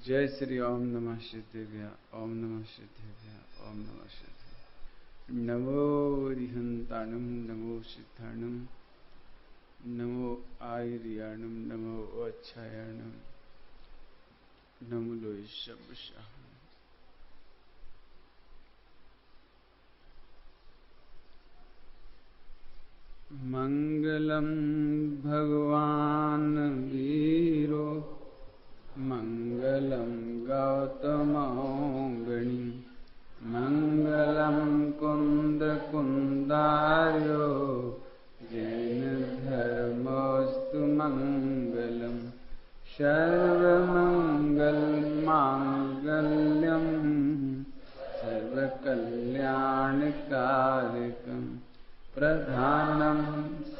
जय श्री ओम नमः सिद्धेभ्य ओम नमः सिद्धेभ्य ओम नमः सिद्धेभ्य। नमो रिहंताणम नमो सिद्धाणम नमो आयर्याणम नमो अच्छायणम नमो लोहिशब्दशाहम। मंगलम भगवान वीरो मंगलम गौतमौगणी मंगलम कुंद कुंदार्यो जैन धर्मोस्तु मंगलम सर्वमंगल मांगल्यम सर्वकल्याणकारकम प्रधानम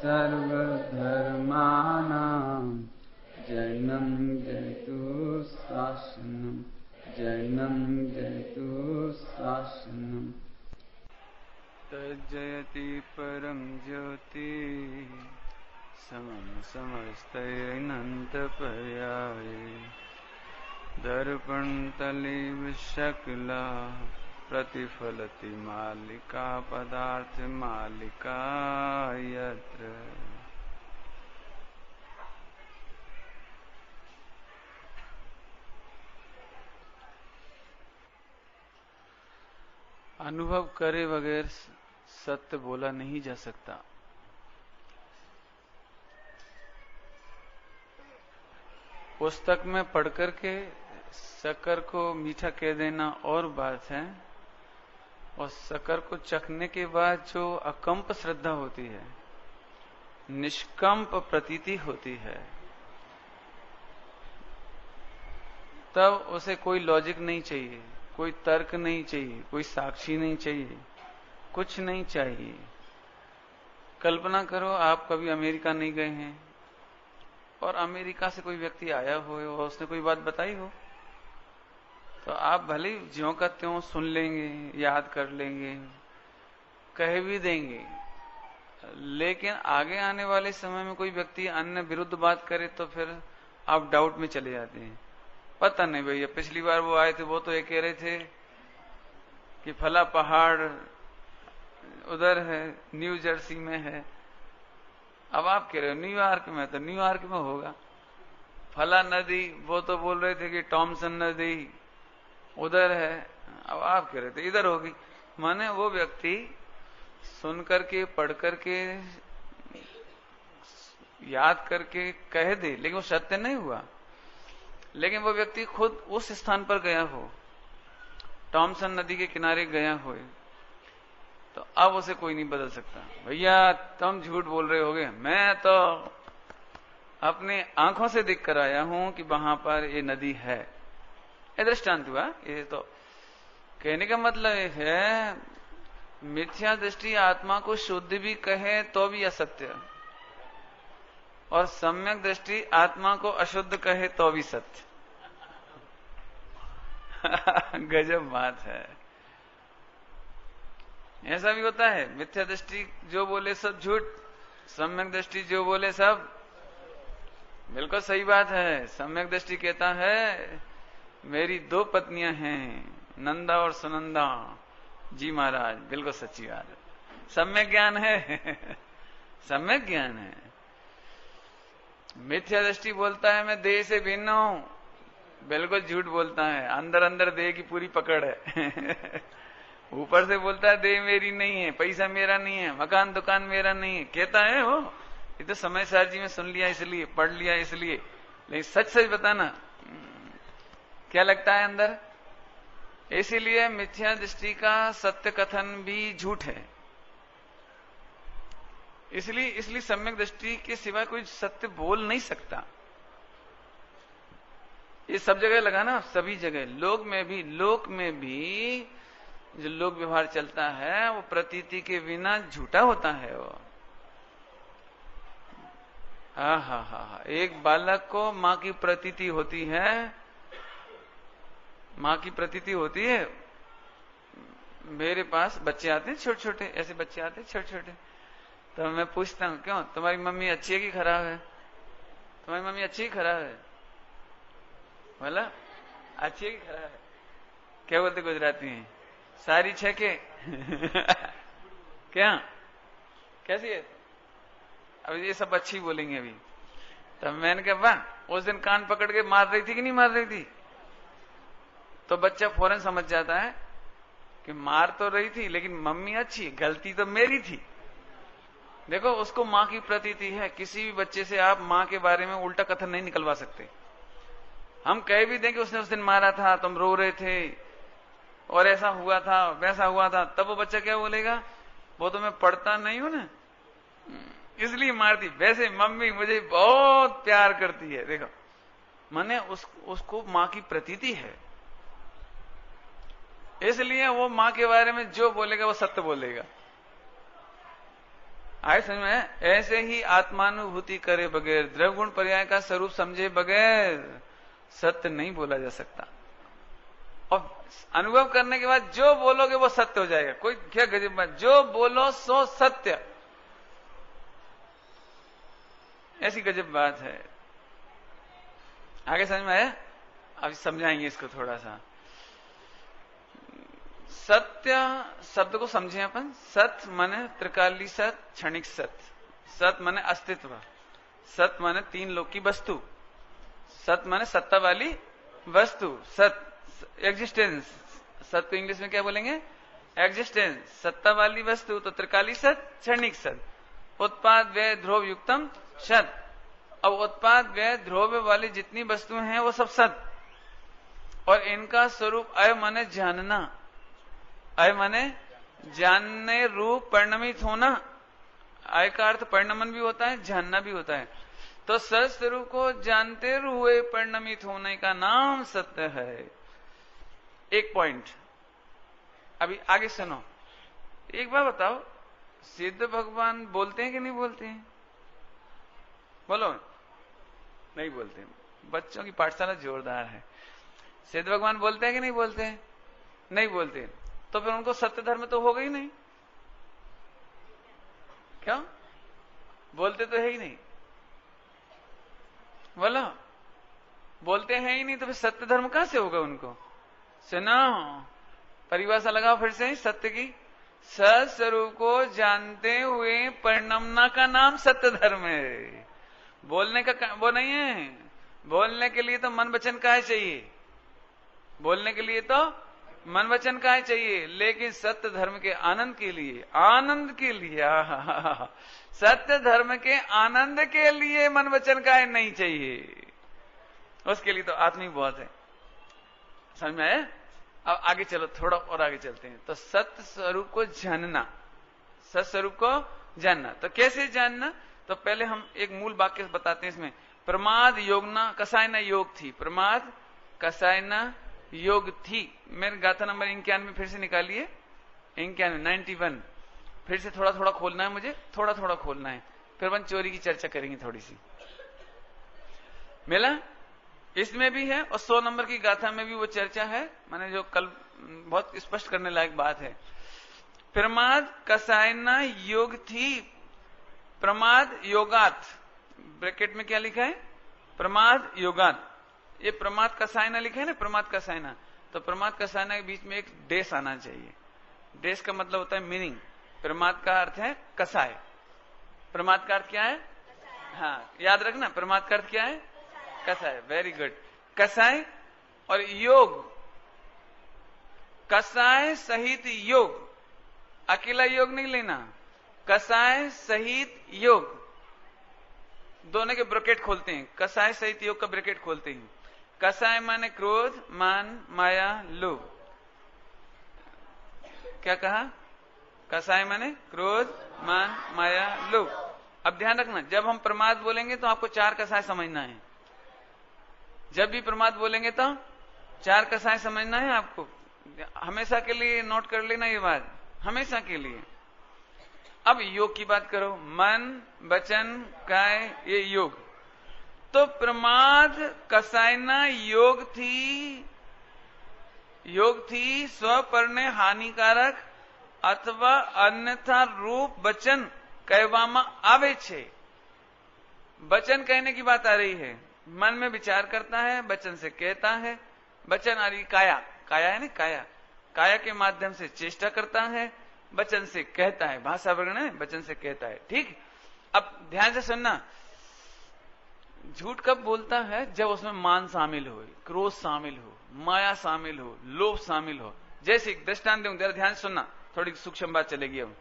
सर्वधर्माणां जैनं जयतु शासनम जैनं जयतु शासनम। तज्जयति परम ज्योति समं समस्तैरनन्तपर्याय दर्पणतले विशकला प्रतिफलति मालिका पदार्थ मालिका यत्र। अनुभव करे बगैर सत्य बोला नहीं जा सकता। पुस्तक में पढ़कर के शक्कर को मीठा कह देना और बात है, और शक्कर को चखने के बाद जो अकंप श्रद्धा होती है, निष्कंप प्रतीति होती है, तब उसे कोई लॉजिक नहीं चाहिए, कोई तर्क नहीं चाहिए, कोई साक्षी नहीं चाहिए, कुछ नहीं चाहिए। कल्पना करो आप कभी अमेरिका नहीं गए हैं और अमेरिका से कोई व्यक्ति आया हो और उसने कोई बात बताई हो, तो आप भले ही ज्यों का त्यों सुन लेंगे, याद कर लेंगे, कह भी देंगे, लेकिन आगे आने वाले समय में कोई व्यक्ति अन्य विरुद्ध बात करे तो फिर आप डाउट में चले जाते हैं। पता नहीं भैया, पिछली बार वो आए थे वो तो ये कह रहे थे कि फला पहाड़ उधर है, न्यू जर्सी में है, अब आप कह रहे हो न्यूयॉर्क में, तो न्यूयॉर्क में होगा। फला नदी वो तो बोल रहे थे कि टॉमसन नदी उधर है, अब आप कह रहे थे इधर होगी। माने वो व्यक्ति सुन करके पढ़ करके याद करके कह दे, लेकिन वो सत्य नहीं हुआ। लेकिन वो व्यक्ति खुद उस स्थान पर गया हो, टॉमसन नदी के किनारे गया हो, तो अब उसे कोई नहीं बदल सकता। भैया तुम झूठ बोल रहे होगे, मैं तो अपने आंखों से देख कर आया हूं कि वहां पर ये नदी है, ये दृष्टांत हुआ। ये तो कहने का मतलब है मिथ्या दृष्टि आत्मा को शुद्ध भी कहे तो भी असत्य, और सम्यक दृष्टि आत्मा को अशुद्ध कहे तो भी सत्य। गजब बात है। ऐसा भी होता है, मिथ्या दृष्टि जो बोले सब झूठ, सम्यक दृष्टि जो बोले सब बिल्कुल सही बात है। सम्यक दृष्टि कहता है मेरी 2 पत्नियां हैं, नंदा और सुनंदा। जी महाराज, बिल्कुल सच्ची बात है। सम्यक ज्ञान है, सम्यक ज्ञान है। मिथ्या दृष्टि बोलता है मैं देह से भिन्न हूं, बिल्कुल झूठ बोलता है। अंदर अंदर देह की पूरी पकड़ है। ऊपर से बोलता है देह मेरी नहीं है, पैसा मेरा नहीं है, मकान दुकान मेरा नहीं है, कहता है वो। ये तो समय सार जी में सुन लिया इसलिए, पढ़ लिया इसलिए, लेकिन सच सच बताना क्या लगता है अंदर। इसीलिए मिथ्या दृष्टि का सत्य कथन भी झूठ है। इसलिए सम्यक दृष्टि के सिवा कोई सत्य बोल नहीं सकता। ये सब जगह लगा ना, सभी जगह। लोक में भी जो लोक व्यवहार चलता है वो प्रतीति के बिना झूठा होता है। वो हा। एक बालक को मां की प्रतीति होती है, मां की प्रतीति होती है। मेरे पास बच्चे आते हैं छोटे छोटे, ऐसे बच्चे आते हैं छोटे छोटे, तो मैं पूछता हूं क्यों तुम्हारी मम्मी अच्छी है कि खराब है? तुम्हारी मम्मी अच्छी खराब है? बोला अच्छी है कि खराब है? क्या बोलते गुजराती में? सारी छे के क्या कैसी है? अब ये सब अच्छी बोलेंगे अभी। तब मैंने कहा वाह, उस दिन कान पकड़ के मार रही थी कि नहीं मार रही थी? तो बच्चा फौरन समझ जाता है कि मार तो रही थी लेकिन मम्मी अच्छी, गलती तो मेरी थी। देखो, उसको मां की प्रतीति है। किसी भी बच्चे से आप मां के बारे में उल्टा कथन नहीं निकलवा सकते। हम कह भी दें कि उसने उस दिन मारा था, तुम रो रहे थे और ऐसा हुआ था वैसा हुआ था, तब वो बच्चा क्या बोलेगा? वो तो मैं पढ़ता नहीं हूं ना, इसलिए मारती। वैसे मम्मी मुझे बहुत प्यार करती है। देखो, माने उसको मां की प्रतीति है, इसलिए वो मां के बारे में जो बोलेगा वो सत्य बोलेगा। आए समझ में? ऐसे ही आत्मानुभूति करे बगैर, द्रव्य गुण पर्याय का स्वरूप समझे बगैर सत्य नहीं बोला जा सकता। और अनुभव करने के बाद जो बोलोगे वो सत्य हो जाएगा। कोई क्या गजब बात, जो बोलो सो सत्य, ऐसी गजब बात है। आगे समझ में आया? अब समझाएंगे इसको थोड़ा सा। सत्य शब्द को समझे अपन। सत माने त्रिकाली सत, क्षणिक सत। सत माने अस्तित्व, सत माने तीन लोक की वस्तु, सत माने सत्ता वाली वस्तु, सत एग्जिस्टेंस। सत को इंग्लिश में क्या बोलेंगे? एग्जिस्टेंस। सत्ता वाली वस्तु तो त्रिकाली सत, क्षणिक सत। उत्पाद व्यय ध्रुव युक्तम सत। अब उत्पाद व्यय ध्रुव वाली जितनी वस्तुएं हैं वो सब सत, और इनका स्वरूप अय माने जानना। अय माने जानने रूप परिणमित होना। अय का अर्थ परिणमन भी होता है, जानना भी होता है। तो सत्स्वरूप को जानते हुए परिणमित होने का नाम सत्य है। एक पॉइंट अभी आगे सुनो। एक बार बताओ, सिद्ध भगवान बोलते हैं कि नहीं बोलते हैं? बोलो। नहीं बोलते। बच्चों की पाठशाला जोरदार है। सिद्ध भगवान बोलते हैं कि नहीं बोलते हैं? नहीं बोलते। तो फिर उनको सत्य धर्म तो होगा ही नहीं। क्यों? बोलते तो है ही नहीं। बोलो, बोलते हैं ही नहीं तो फिर सत्य धर्म कहां से होगा उनको? सुनो, परिभाषा लगाओ फिर से सत्य की। सत्स्वरूप को जानते हुए परिणमना का नाम सत्य धर्म है। बोलने का वो नहीं है। बोलने के लिए तो मन वचन का चाहिए, बोलने के लिए तो मन वचन का चाहिए, लेकिन सत्य धर्म के आनंद के लिए, आनंद के लिए, सत्य धर्म के आनंद के लिए मन वचन का नहीं चाहिए। उसके लिए तो आत्मा ही बहुत है। समझ में आया? अब आगे चलो, थोड़ा और आगे चलते हैं। तो सत्य स्वरूप को जानना, सत्य स्वरूप को जानना। तो कैसे जानना? तो पहले हम एक मूल वाक्य बताते हैं इसमें। प्रमाद योगना कसायना योग थी। प्रमाद कसायना योग थी। मेरे गाथा नंबर 91 फिर से निकालिए। 91 फिर से थोड़ा थोड़ा खोलना है मुझे, थोड़ा थोड़ा खोलना है। फिर अपन चोरी की चर्चा करेंगे थोड़ी सी। मिला? इसमें भी है और 100 नंबर की गाथा में भी वो चर्चा है। मैंने जो कल बहुत स्पष्ट करने लायक बात है। प्रमाद कसायना योग थी। प्रमाद योगात, ब्रैकेट में क्या लिखा है? प्रमाद योगात। ये प्रमाद कसायना लिखा है ना, प्रमाद कसायना। तो प्रमाद कसायना के बीच में एक डेस आना चाहिए। डेस का मतलब होता है मीनिंग। प्रमाद का अर्थ है कसाय। प्रमाद का अर्थ क्या है? हाँ, याद रखना, प्रमाद का अर्थ क्या है? कसाय। Very good. कसाय और योग, कसाय सहित योग, अकेला योग नहीं लेना। कसाय सहित योग, दोनों के ब्रैकेट खोलते हैं। कसाय सहित योग का ब्रैकेट खोलते हैं। कसाय माने क्रोध, मान, माया, लोभ। क्या कहा? कसाय माने क्रोध, मान, माया, लोभ। अब ध्यान रखना, जब हम प्रमाद बोलेंगे तो आपको 4 कसाय समझना है। जब भी प्रमाद बोलेंगे तो 4 कसाय समझना है आपको। हमेशा के लिए नोट कर लेना ये बात, हमेशा के लिए। अब योग की बात करो। मन, वचन, काय, ये योग। तो प्रमाद कसायना योग थी। योग थी स्वपर्णे हानिकारक अथवा अन्यथा रूप वचन कहवामा आवे छे। वचन कहने की बात आ रही है। मन में विचार करता है, वचन से कहता है। वचन आदि काया, काया है ना, काया, काया के माध्यम से चेष्टा करता है, वचन से कहता है, भाषा वर्णन है, वचन से कहता है। ठीक, अब ध्यान से सुनना, झूठ कब बोलता है? जब उसमें मान शामिल हो, क्रोध शामिल हो, माया शामिल हो, लोभ शामिल हो। जैसे एक दृष्टांत दूं, जरा ध्यान से सुनना, थोड़ी सूक्ष्म बात चलेगी अब,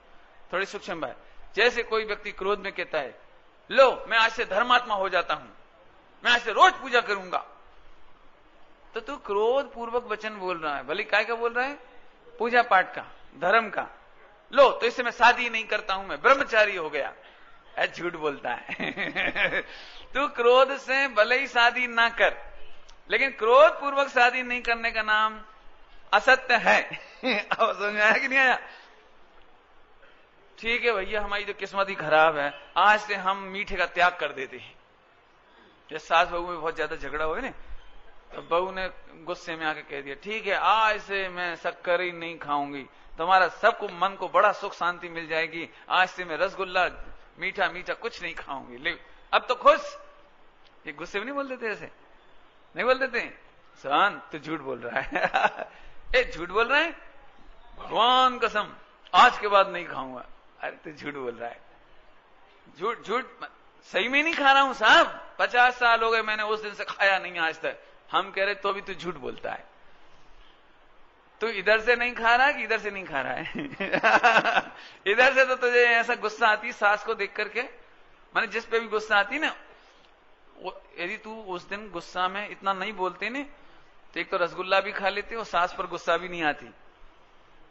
थोड़ी सूक्ष्म बात। जैसे कोई व्यक्ति क्रोध में कहता है, लो मैं आज से धर्मात्मा हो जाता हूं, मैं आज से रोज पूजा करूंगा, तो तू क्रोध पूर्वक वचन बोल रहा है। भले काय का बोल रहा है? पूजा पाठ का, धर्म का। लो तो इससे मैं शादी नहीं करता हूं, मैं ब्रह्मचारी हो गया। झूठ बोलता है। तू क्रोध से भले ही शादी ना कर, लेकिन क्रोध पूर्वक शादी नहीं करने का नाम असत्य है। अब समझ आया कि नहीं आया? ठीक है भैया, हमारी तो किस्मत ही खराब है, आज से हम मीठे का त्याग कर देते हैं। जैसे सास बहू में बहुत ज्यादा झगड़ा हुआ ना, तो बहू ने गुस्से में आके कह दिया, ठीक है आज से मैं शक्कर ही नहीं खाऊंगी, तुम्हारा सबको मन को बड़ा सुख शांति मिल जाएगी, आज से मैं रसगुल्ला मीठा मीठा कुछ नहीं खाऊंगी। ले अब तो खुश। ये गुस्से में नहीं बोल देते, ऐसे नहीं बोल देते? सन तू झूठ बोल रहा है। ए झूठ बोल रहा है, भगवान कसम आज के बाद नहीं खाऊंगा। अरे तू झूठ बोल रहा है, झूठ झूठ सही में नहीं खा रहा हूं साहब, 50 साल हो गए मैंने उस दिन से खाया नहीं आज तक। हम कह रहे तो भी तू झूठ बोलता है। तू इधर से नहीं खा रहा है कि इधर से नहीं खा रहा है? इधर से तो तुझे ऐसा गुस्सा आती सास को देख करके, माने जिस पे भी गुस्सा आती ना, यदि तू उस दिन गुस्सा में इतना नहीं बोलते ने, तो एक तो रसगुल्ला भी खा लेते और सास पर गुस्सा भी नहीं आती।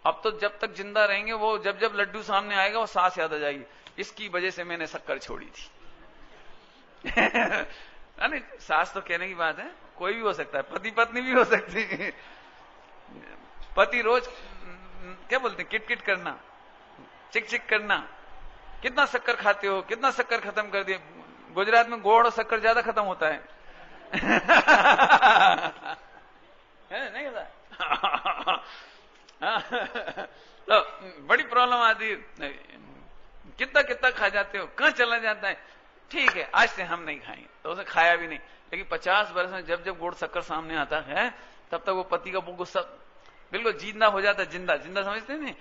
अब तो जब तक जिंदा रहेंगे, वो जब जब लड्डू सामने आएगा वो सास याद आ जाएगी, इसकी वजह से मैंने शक्कर छोड़ी थी। नहीं, सास तो कहने की बात है, कोई भी हो सकता है, पति पत्नी भी हो सकती है। पति रोज क्या बोलते हैं, किटकिट करना, चिक चिक करना, कितना शक्कर खाते हो, कितना शक्कर खत्म कर दिया। गुजरात में गोड़ और शक्कर ज्यादा खत्म होता है। नहीं होता? तो बड़ी प्रॉब्लम आती है, कितना कितना खा जाते हो, कहां चला जाता है। ठीक है आज से हम नहीं खाएंगे, तो उसे खाया भी नहीं। लेकिन 50 वर्ष में जब जब गुड़ शक्कर सामने आता है, तब तक वो पति का वो गुस्सा बिल्कुल जिंदा हो जाता है। जिंदा जिंदा समझते नहीं,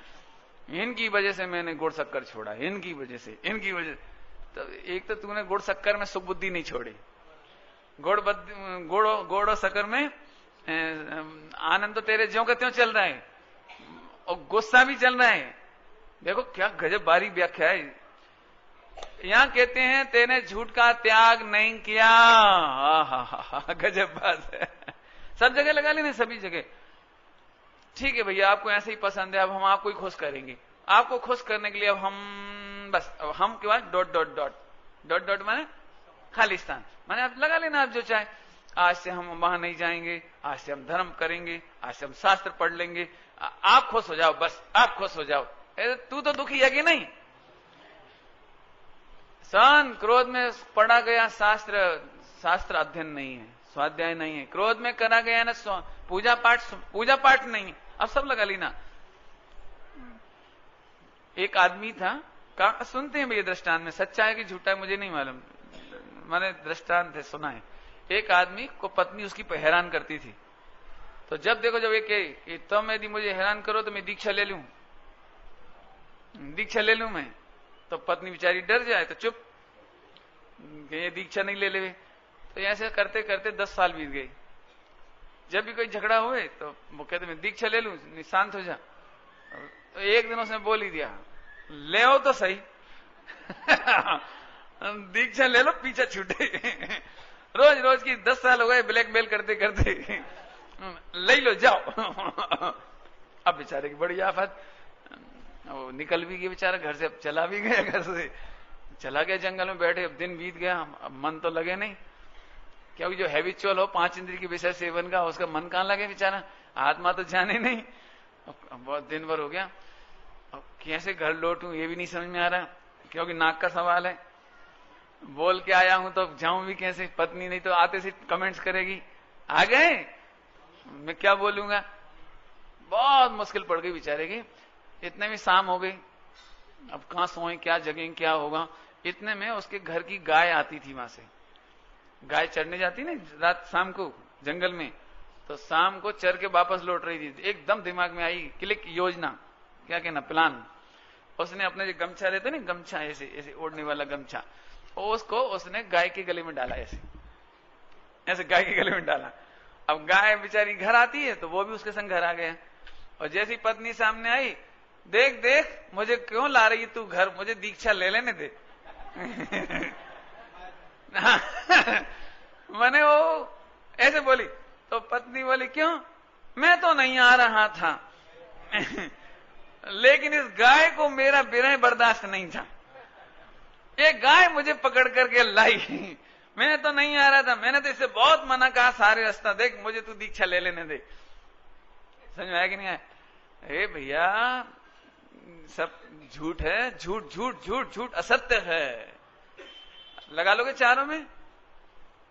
इनकी वजह से मैंने गुड़ शक्कर छोड़ा, इनकी वजह से, इनकी वजह। तो एक तो तूने गुड़ शक्कर में सुख बुद्धि नहीं छोड़ी, गुड़ और शक्कर में आनंद तो तेरे ज्यों का त्यों चल रहा है, और गुस्सा भी चल रहा है। देखो क्या गजब बारी व्याख्या है। यहां कहते हैं तेने झूठ का त्याग नहीं किया। गजब बात है। सब जगह लगा लेना, सभी जगह। ठीक है भैया, आपको ऐसे ही पसंद है, अब हम आपको ही खुश करेंगे। आपको खुश करने के लिए अब हम बस, अब हम के बाद dot dot dot dot dot माने खालिस्तान, माने आप लगा लेना आप जो चाहे। आज से हम वहां नहीं जाएंगे, आज से हम धर्म करेंगे, आज से हम शास्त्र पढ़ लेंगे, आप खुश हो जाओ, बस आप खुश हो जाओ। तू तो दुखी है कि नहीं? सन क्रोध में पढ़ा गया शास्त्र, शास्त्र अध्ययन नहीं है, स्वाध्याय नहीं है। क्रोध में करा गया ना पूजा पाठ नहीं है। अब सब लगा लेना। एक आदमी था, सुनते हैं भैया दृष्टांत में, सच्चा है कि झूठा है मुझे नहीं मालूम, मैंने दृष्टांत है सुना है। एक आदमी को पत्नी उसकी हैरान करती थी, तो जब देखो जब एक तुम यदि मुझे हैरान करो तो मैं दीक्षा ले लूं, दीक्षा ले लूं मैं, तो पत्नी बेचारी डर जाए तो चुप, ये दीक्षा नहीं ले ले। तो ऐसे करते करते 10 साल बीत गए। जब भी कोई झगड़ा हुए तो वो कहते मैं दीक्षा ले लूं, शांत हो जा। तो एक दिन उसने बोल ही दिया, ले आओ तो सही। दीक्षा ले लो, पीछे छूटे। रोज रोज की 10 साल हो गए ब्लैकमेल करते करते, ले लो जाओ। अब बेचारे की बड़ी आफत, वो निकल भी गया बेचारा घर से, अब चला भी गया, घर से चला गया, जंगल में बैठे। अब दिन बीत गया, अब मन तो लगे नहीं, क्योंकि जो हैबिचुअल हो 5 इंद्रिय के विषय सेवन का, उसका मन कहां लगे बेचारा, आत्मा तो जाने नहीं। अब बहुत दिन भर हो गया, अब कैसे घर लौटूं ये भी नहीं समझ में आ रहा, क्योंकि नाक का सवाल है। बोल के आया हूं तो जाऊं भी कैसे, पत्नी नहीं तो आते से कमेंट्स करेगी, आ गए, मैं क्या बोलूंगा। बहुत मुश्किल पड़ गई बेचारे की। इतने में शाम हो गई, अब कहां सोए, क्या जगें, क्या होगा। इतने में उसके घर की गाय आती थी, वहां से गाय चढ़ने जाती ना रात शाम को जंगल में, तो शाम को चर के वापस लौट रही थी, एकदम दिमाग में आई क्लिक योजना, क्या कहना, प्लान। उसने अपने जो गमछा रहते ना, गमछा ऐसे ऐसे ओढ़ने वाला गमछा, उसको उसने गाय के गले में डाला, ऐसे ऐसे गाय के गले में डाला। अब गाय बेचारी घर आती है तो वो भी उसके संग घर आ गया। और जैसी पत्नी सामने आई, देख देख मुझे क्यों ला रही तू घर, मुझे दीक्षा ले लेने दे। मैंने वो ऐसे बोली तो पत्नी बोली, क्यों, मैं तो नहीं आ रहा था, लेकिन इस गाय को मेरा विरह बर्दाश्त नहीं था, एक गाय मुझे पकड़ करके लाई, मैं तो नहीं आ रहा था, मैंने तो इससे बहुत मना कहा सारे रास्ता, देख मुझे तू दीक्षा ले लेने दे। समझ में आया कि नहीं आया? अरे भैया सब झूठ है, झूठ झूठ झूठ झूठ असत्य है। लगा लोगे चारों में,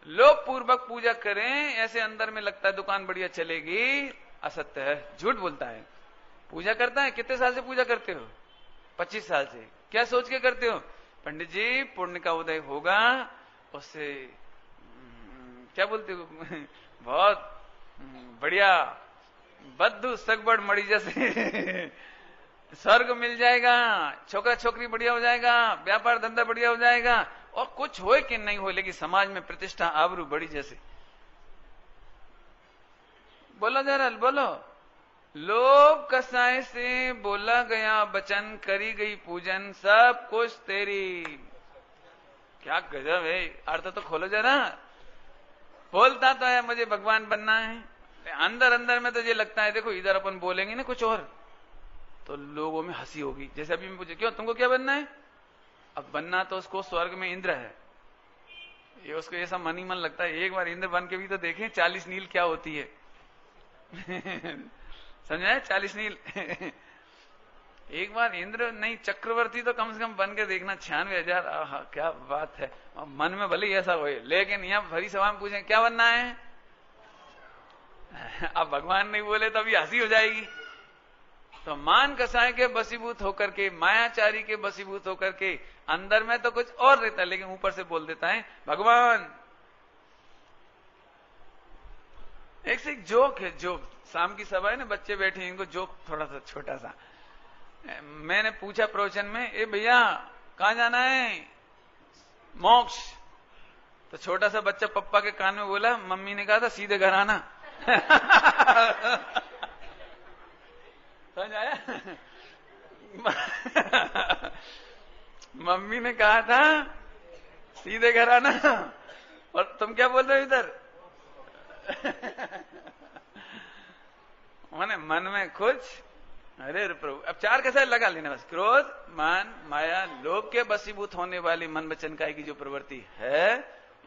लोग पूर्वक पूजा करें, ऐसे अंदर में लगता है दुकान बढ़िया चलेगी, असत्य है, झूठ बोलता है। पूजा करता है, कितने साल से पूजा करते हो? 25 साल से। क्या सोच के करते हो? पंडित जी पुण्य का उदय होगा, उससे क्या बोलते हो, बहुत बढ़िया बद्दू सगबड़ मड़ी जैसे स्वर्ग मिल जाएगा, छोकरा छोकरी बढ़िया हो जाएगा, व्यापार धंधा बढ़िया हो जाएगा, और कुछ हो कि नहीं हो, लेकिन समाज में प्रतिष्ठा आबरू बड़ी जैसे। बोलो जरा, बोलो। लोभ कसाय से बोला गया वचन, करी गई पूजन, सब कुछ तेरी। क्या गजब है, अर्थ तो खोलो जरा। बोलता तो है मुझे भगवान बनना है, अंदर अंदर में तो ये लगता है, देखो इधर अपन बोलेंगे ना कुछ और तो लोगों में हंसी होगी। जैसे अभी मैं पूछे, क्यों तुमको क्या बनना है? अब बनना तो उसको स्वर्ग में इंद्र है, ये उसको ऐसा मन ही मन लगता है, एक बार इंद्र बन के भी तो देखें 40 नील क्या होती है। समझा है? 40 नील। एक बार इंद्र नहीं चक्रवर्ती तो कम से कम बन के देखना, 96,000। क्या बात है। मन में भले ही ऐसा हो, लेकिन यहाँ भरी सभा में पूछे क्या बनना है, अब भगवान नहीं बोले तो अभी हंसी हो जाएगी। तो मान कसाय के बसीभूत होकर के, मायाचारी के बसीभूत होकर के, अंदर में तो कुछ और रहता है, लेकिन ऊपर से बोल देता है भगवान। एक से एक जोक है, जोक। शाम की सभा है ना, बच्चे बैठे, इनको जोक थोड़ा सा छोटा सा। मैंने पूछा प्रवचन में, ए भैया कहां जाना है? मोक्ष। तो छोटा सा बच्चा पप्पा के कान में बोला, मम्मी ने कहा था सीधे घर आना। समझ आया? मम्मी ने कहा था सीधे घर आना, और तुम क्या बोल रहे हो इधर? मैंने मन में कुछ, अरे प्रभु, अब 4 कैसे लगा लेना बस। क्रोध, मान, माया, लोभ के बसीभूत होने वाली मन वचन काया की जो प्रवृत्ति है,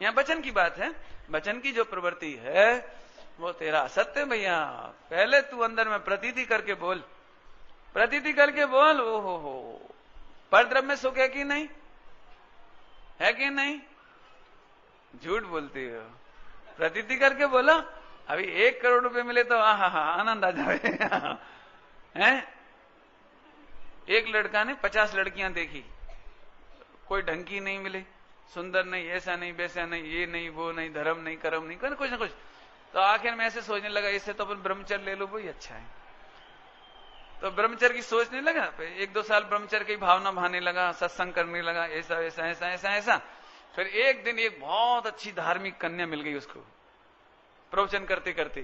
यहाँ वचन की बात है, वचन की जो प्रवृत्ति है वो तेरा असत्य भैया। पहले तू अंदर में प्रतीति करके बोल, प्रतीति करके बोल। ओहो, परद्रव्य में सुख है कि नहीं? है कि नहीं? झूठ बोलती हो। प्रतीति करके बोलो। अभी 1 करोड़ रुपए मिले तो आहा आनंद आ जाए। हैं? एक लड़का ने 50 लड़कियां देखी, कोई ढंग की नहीं मिले, सुंदर नहीं, ऐसा नहीं, वैसा नहीं, ये नहीं, वो नहीं, धर्म नहीं, कर्म नहीं, कुछ ना कुछ। तो आखिर में ऐसे सोचने लगा, इससे तो अपन ब्रह्मचर्य ले लो, वही अच्छा है। तो ब्रह्मचर्य की सोचने लगा, 1-2 साल ब्रह्मचर्य की भावना भाने लगा, सत्संग करने लगा, ऐसा ऐसा ऐसा ऐसा ऐसा। फिर एक दिन एक बहुत अच्छी धार्मिक कन्या मिल गई उसको, प्रवचन करते करते।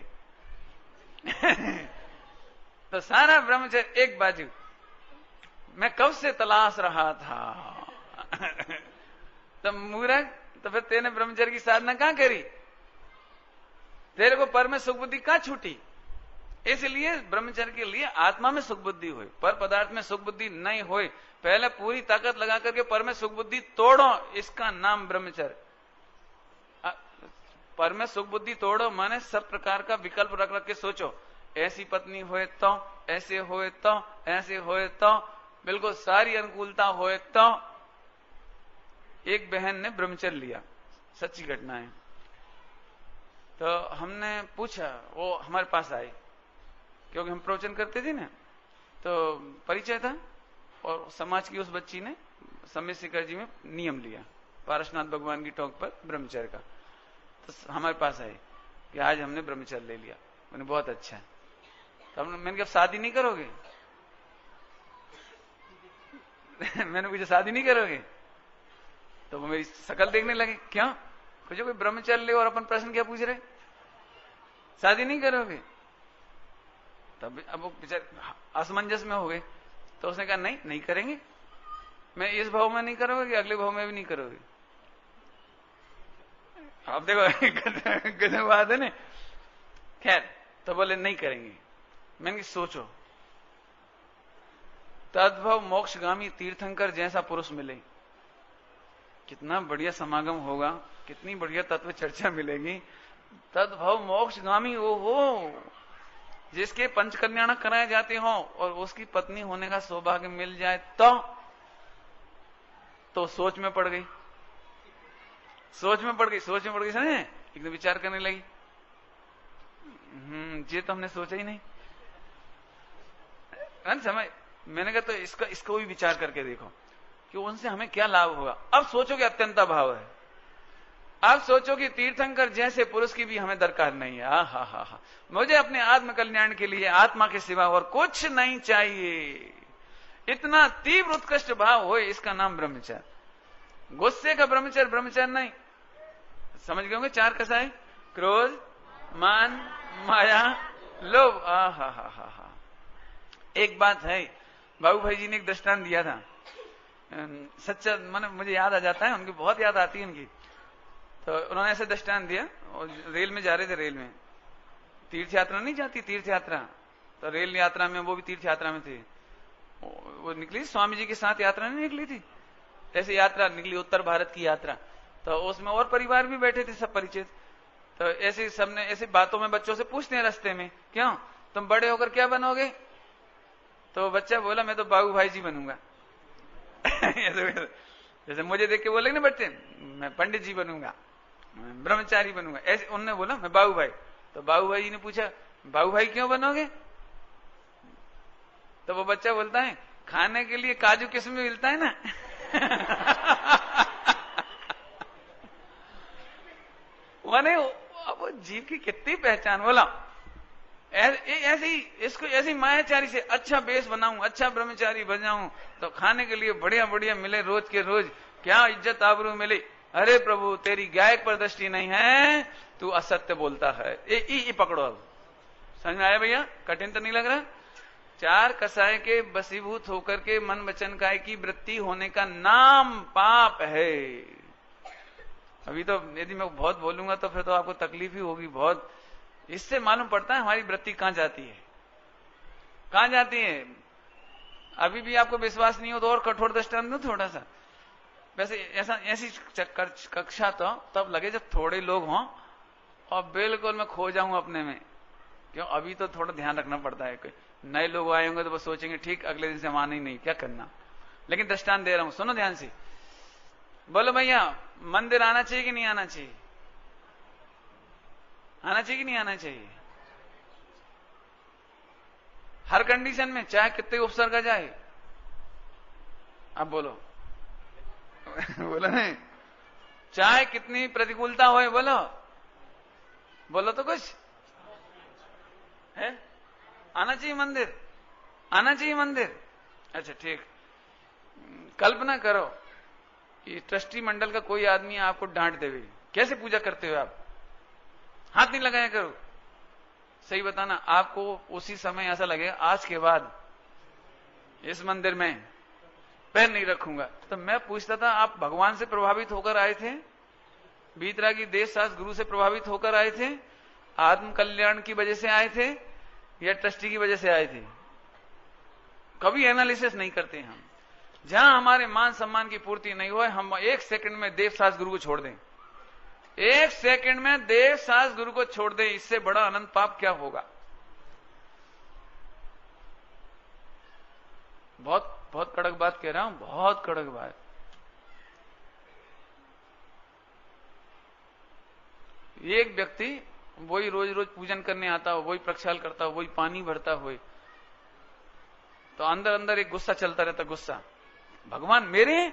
तो सारा ब्रह्मचर्य एक बाजू, मैं कब से तलाश रहा था। तो मूर्ख, तो फिर तेने ब्रह्मचर्य की साधना कहां करी? तेरे को पर में सुख बुद्धि कहां छूटी? इसलिए ब्रह्मचर्य के लिए आत्मा में सुख बुद्धि हो, पर पदार्थ में सुख बुद्धि नहीं हो। पहले पूरी ताकत लगा करके पर में सुख बुद्धि तोड़ो, इसका नाम ब्रह्मचर्य। पर में सुख बुद्धि तोड़ो माने सब प्रकार का विकल्प रख रख के सोचो, ऐसी पत्नी होए तो, ऐसे होए तो, ऐसे होए तो, बिल्कुल सारी अनुकूलता होए तो। एक बहन ने ब्रह्मचर्य लिया, सच्ची घटना है। तो हमने पूछा, वो हमारे पास आए क्योंकि हम प्रवचन करते थे ना, तो परिचय था। और समाज की उस बच्ची ने समय शिखर जी में नियम लिया, पारसनाथ भगवान की टोक पर ब्रह्मचर्य का। तो हमारे पास आए कि आज हमने ब्रह्मचर्य ले लिया। मैंने बहुत अच्छा है। तो मैंने कहा शादी नहीं करोगे? मैंने पूछा शादी नहीं करोगे? तो वो मेरी शकल देखने लगे, क्या कुछ कोई ब्रह्मचर्य और अपन प्रश्न क्या पूछ रहे, शादी नहीं करोगे? तब अब वो बेचारे असमंजस में हो गए। तो उसने कहा नहीं, नहीं करेंगे। मैं इस भाव में नहीं करोगे कि अगले भाव में भी नहीं करोगे? आप देखो गजब बात है ना। खैर, तो बोले नहीं करेंगे। मैंने सोचो, तद्भव मोक्षगामी तीर्थंकर जैसा पुरुष मिले, कितना बढ़िया समागम होगा, कितनी बढ़िया तत्व चर्चा मिलेगी। तद्भव मोक्षगामी वो हो जिसके पंच कल्याण कराए जाते हो और उसकी पत्नी होने का सौभाग्य मिल जाए तो सोच में पड़ गई, सोच में पड़ गई समझे, एकदम विचार करने लगी। ये तो हमने सोचा ही नहीं। समझ, मैंने कहा तो इसको भी विचार करके देखो कि उनसे हमें क्या लाभ होगा। अब सोचो कि अत्यंत भाव है, अब सोचो कि तीर्थंकर जैसे पुरुष की भी हमें दरकार नहीं है। हा, मुझे अपने आत्म कल्याण के लिए आत्मा के सिवा और कुछ नहीं चाहिए। इतना तीव्र उत्कृष्ट भाव हो, इसका नाम ब्रह्मचर्य। गुस्से का ब्रह्मचर्य ब्रह्मचर्य नहीं। समझ गए होंगे 4 कसाय, क्रोध, मान, माया, लोभ। हा। एक बात है, बाबू भाई जी ने एक दृष्टांत दिया था, सच्चा मन मुझे याद आ जाता है, उनकी बहुत याद आती है उनकी। तो उन्होंने ऐसे दृष्टांत दिया, और रेल में जा रहे थे, रेल में तीर्थ यात्रा नहीं जाती, तीर्थ यात्रा, तो रेल यात्रा में वो भी तीर्थ यात्रा में थे। वो निकली स्वामी जी के साथ यात्रा नहीं निकली थी, ऐसे यात्रा निकली उत्तर भारत की यात्रा। तो उसमें और परिवार भी बैठे थे, सब परिचित। तो ऐसे सबने ऐसे बातों में बच्चों से पूछते हैं रास्ते में, क्यों तुम बड़े होकर क्या बनोगे? तो बच्चा बोला मैं तो बाबू भाई जी बनूंगा। जैसे मुझे देख के बोले ना बच्चे, मैं पंडित जी बनूंगा, मैं ब्रह्मचारी बनूंगा, ऐसे उनने बोला मैं बाबू भाई। तो बाबू भाई जी ने पूछा बाबू भाई क्यों बनोगे? तो वो बच्चा बोलता है खाने के लिए काजू किस्म में मिलता है ना। माने अब जीव की कितनी पहचान। बोला ऐसी इसको ऐसी मायाचारी से अच्छा बेस बनाऊं, अच्छा ब्रह्मचारी बन जाऊं, तो खाने के लिए बढ़िया बढ़िया मिले रोज के रोज, क्या इज्जत आबरू मिले। अरे प्रभु तेरी गायक पर दृष्टि नहीं है, तू असत्य बोलता है। ये पकड़ो। अब समझ में आया भैया? कठिन तो नहीं लग रहा? 4 कसाय के बसीभूत होकर के मन वचन काय की वृत्ति होने का नाम पाप है। अभी तो यदि मैं बहुत बोलूंगा तो फिर तो आपको तकलीफ ही होगी बहुत। इससे मालूम पड़ता है हमारी वृत्ति कहां जाती है, कहां जाती है। अभी भी आपको विश्वास नहीं हो तो और कठोर दृष्टांत दूं थोड़ा सा। वैसे ऐसी कक्षा तो तब लगे जब थोड़े लोग हों और बिल्कुल मैं खो जाऊं अपने में। क्यों? अभी तो थोड़ा ध्यान रखना पड़ता है, कोई नए लोग आए होंगे तो वो सोचेंगे ठीक अगले दिन से हम आना ही नहीं, क्या करना। लेकिन दृष्टांत दे रहा हूं, सुनो ध्यान से। बोलो भैया मंदिर आना चाहिए कि नहीं आना चाहिए? आना चाहिए कि नहीं आना चाहिए? हर कंडीशन में, चाहे कितने उपसर्ग आ जाए। अब बोलो। बोलो नहीं, चाहे कितनी प्रतिकूलता हो, बोलो बोलो तो कुछ है। आना चाहिए मंदिर, आना चाहिए मंदिर। अच्छा ठीक, कल्पना करो कि ट्रस्टी मंडल का कोई आदमी आपको डांट देवे, कैसे पूजा करते हो आप? हाथ नहीं लगाया करो। सही बताना, आपको उसी समय ऐसा लगेगा आज के बाद इस मंदिर में पैर नहीं रखूंगा। तो मैं पूछता था आप भगवान से प्रभावित होकर आए थे, बीतरागी देश शास्त्र गुरु से प्रभावित होकर आए थे, आत्म कल्याण की वजह से आए थे, या ट्रस्टी की वजह से आए थे? कभी एनालिसिस नहीं करते हम। जहां हमारे मान सम्मान की पूर्ति नहीं हो, हम 1 सेकंड में देव शास्त्र गुरु को छोड़ दें। 1 सेकंड में देव शास्त्र गुरु को छोड़ दें, इससे बड़ा अनंत पाप क्या होगा? बहुत बहुत कड़क बात कह रहा हूं, बहुत कड़क बात। एक व्यक्ति वही रोज रोज पूजन करने आता हो, वही प्रक्षाल करता हो, वही पानी भरता हो, तो अंदर अंदर एक गुस्सा चलता रहता। गुस्सा, भगवान मेरे हैं,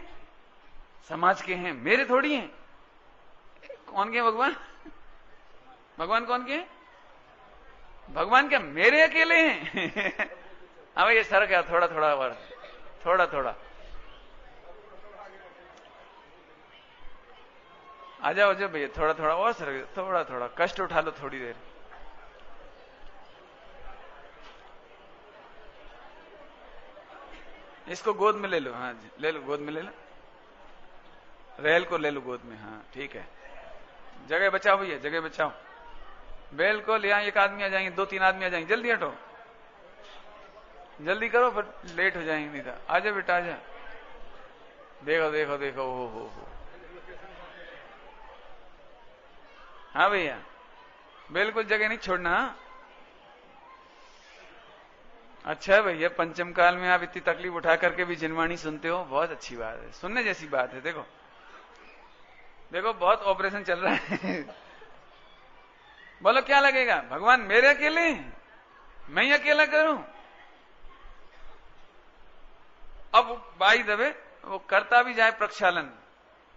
समाज के हैं, मेरे थोड़ी हैं। कौन के भगवान? भगवान कौन के? भगवान क्या मेरे अकेले हैं? हाँ ये सर क्या थोड़ा थोड़ा और थोड़ा थोड़ा आ जाओ भैया, थोड़ा थोड़ा और सर, थोड़ा थोड़ा कष्ट उठा लो थोड़ी देर। इसको गोद में ले लो, हाँ जी ले लो, गोद में ले लो, रेल को ले लो गोद में, हाँ ठीक है। जगह बचाओ भैया, जगह बचाओ, बिल्कुल। यहाँ एक आदमी आ जाएंगे, 2-3 आदमी आ जाएंगे, जल्दी हटो, जल्दी करो, फिर लेट हो जाएंगे नहीं तो। आजा बेटा आजा, देखो देखो देखो, हो। हाँ भैया बिल्कुल जगह नहीं छोड़ना। अच्छा है भैया, पंचम काल में आप इतनी तकलीफ उठा करके भी जिनवाणी सुनते हो, बहुत अच्छी बात है, सुनने जैसी बात है। देखो देखो बहुत ऑपरेशन चल रहा है। बोलो क्या लगेगा, भगवान मेरे अकेले, मैं ही अकेला करूं? अब बाई दबे वो करता भी जाए, प्रक्षालन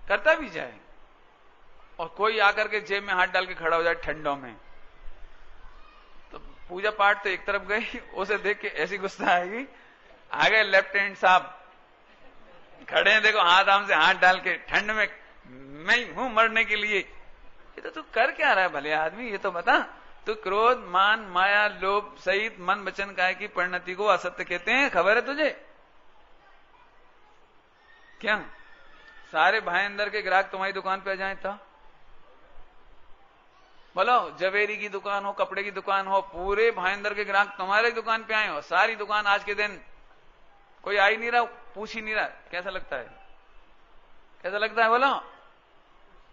करता भी जाए, और कोई आकर के जेब में हाथ डाल के खड़ा हो जाए ठंडों में, तो पूजा पाठ तो एक तरफ गई, उसे देख के ऐसी गुस्सा आएगी। आ गए लेफ्टिनेंट साहब खड़े हैं, देखो हाथ आम से हाथ डाल के, ठंड में मैं हूं मरने के लिए। ये तो तू कर क्या रहा है भले आदमी, ये तो बता। तू क्रोध मान माया लोभ सहित मन वचन काया की परिणति को असत्य कहते हैं, खबर है तुझे? क्या सारे भाई अंदर के ग्राहक तुम्हारी दुकान पे आ जाए तो बोलो, जवेरी की दुकान हो, कपड़े की दुकान हो, पूरे भाई अंदर के ग्राहक तुम्हारे दुकान पे आए हो, सारी दुकान आज के दिन कोई आ ही नहीं रहा, पूछ ही नहीं रहा, कैसा लगता है? कैसा लगता है बोलो,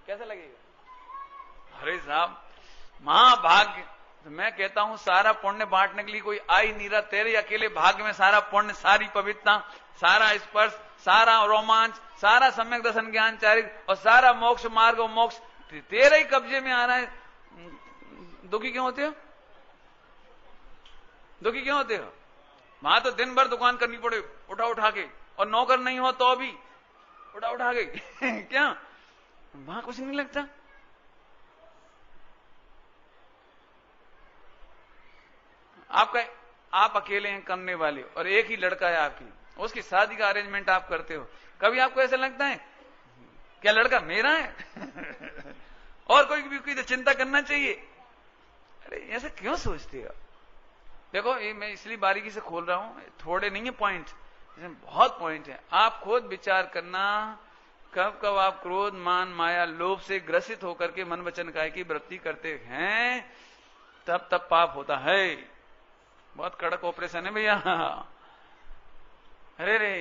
कैसा लगेगा? अरे साहब महाभाग्य, तो मैं कहता हूं सारा पुण्य बांटने के लिए कोई आ ही नहीं रहा, तेरे अकेले भाग्य में सारा पुण्य, सारी पवित्रता, सारा स्पर्श, सारा रोमांच, सारा सम्यक दर्शन ज्ञान चारित्र और सारा मोक्ष मार्ग और मोक्ष तेरे ही कब्जे में आ रहा है। दुखी क्यों होते हो? दुखी क्यों होते हो? वहां तो दिन भर दुकान करनी पड़े उठा उठा के, और नौकर नहीं हो तो भी उठा उठा के क्या वहां कुछ नहीं लगता? आपका आप अकेले हैं करने वाले, और एक ही लड़का है आपकी, उसकी शादी का अरेंजमेंट आप करते हो, कभी आपको ऐसा लगता है क्या लड़का मेरा है? और कोई भी तो चिंता करना चाहिए? अरे ऐसा क्यों सोचते हो? देखो ये मैं इसलिए बारीकी से खोल रहा हूं, थोड़े नहीं है पॉइंट, इसमें बहुत पॉइंट है। आप खुद विचार करना, कब कब आप क्रोध मान माया लोभ से ग्रसित होकर के मन वचन काया की वृत्ति करते हैं, तब तब पाप होता है। बहुत कड़क ऑपरेशन है भैया। अरे रे,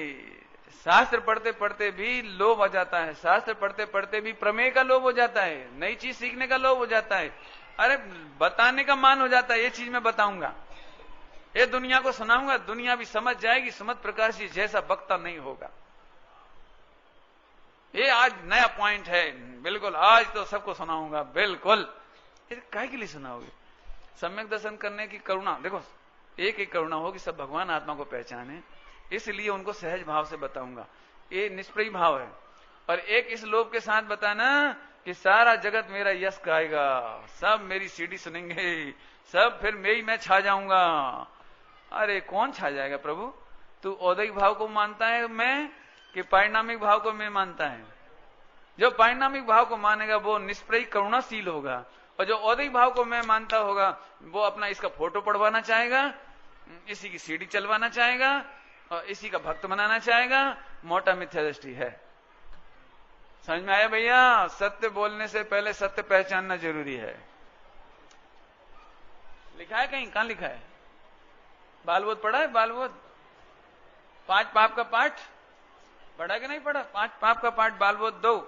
शास्त्र पढ़ते पढ़ते भी लोभ आ जाता है, शास्त्र पढ़ते पढ़ते भी प्रमेय का लोभ हो जाता है, नई चीज सीखने का लोभ हो जाता है, अरे बताने का मान हो जाता है, ये चीज मैं बताऊंगा, ये दुनिया को सुनाऊंगा, दुनिया भी समझ जाएगी, समझ प्रकाश जी जैसा वक्ता नहीं होगा। ये आज नया पॉइंट है, बिल्कुल आज तो सबको सुनाऊंगा, बिल्कुल। काहे के लिए सुनाओगे? सम्यक दर्शन करने की करुणा, देखो एक एक करुणा हो कि सब भगवान आत्मा को पहचाने, इसलिए उनको सहज भाव से बताऊंगा, ये निष्प्रय भाव है। और एक इस लोभ के साथ बताना कि सारा जगत मेरा यश गाएगा, सब मेरी सीडी सुनेंगे, सब फिर मैं छा जाऊंगा। अरे कौन छा जाएगा प्रभु? तू औदैहिक भाव को मानता है मैं कि पारिणामिक भाव को मैं मानता है? जो पारिणामिक भाव को मानेगा वो निष्प्रय करुणाशील होगा, और जो औदैहिक भाव को मैं मानता होगा वो अपना इसका फोटो पढ़वाना चाहेगा, इसी की सीडी चलवाना चाहेगा और इसी का भक्त बनाना चाहेगा। मोटा मिथ्या दृष्टि है। समझ में आया भैया? सत्य बोलने से पहले सत्य पहचानना जरूरी है। लिखा है कहीं? कहां लिखा है? बालबोध पढ़ा है? बालबोध 5 पाप का पाठ पढ़ा कि नहीं पढ़ा? 5 पाप का पाठ बालबोध 2।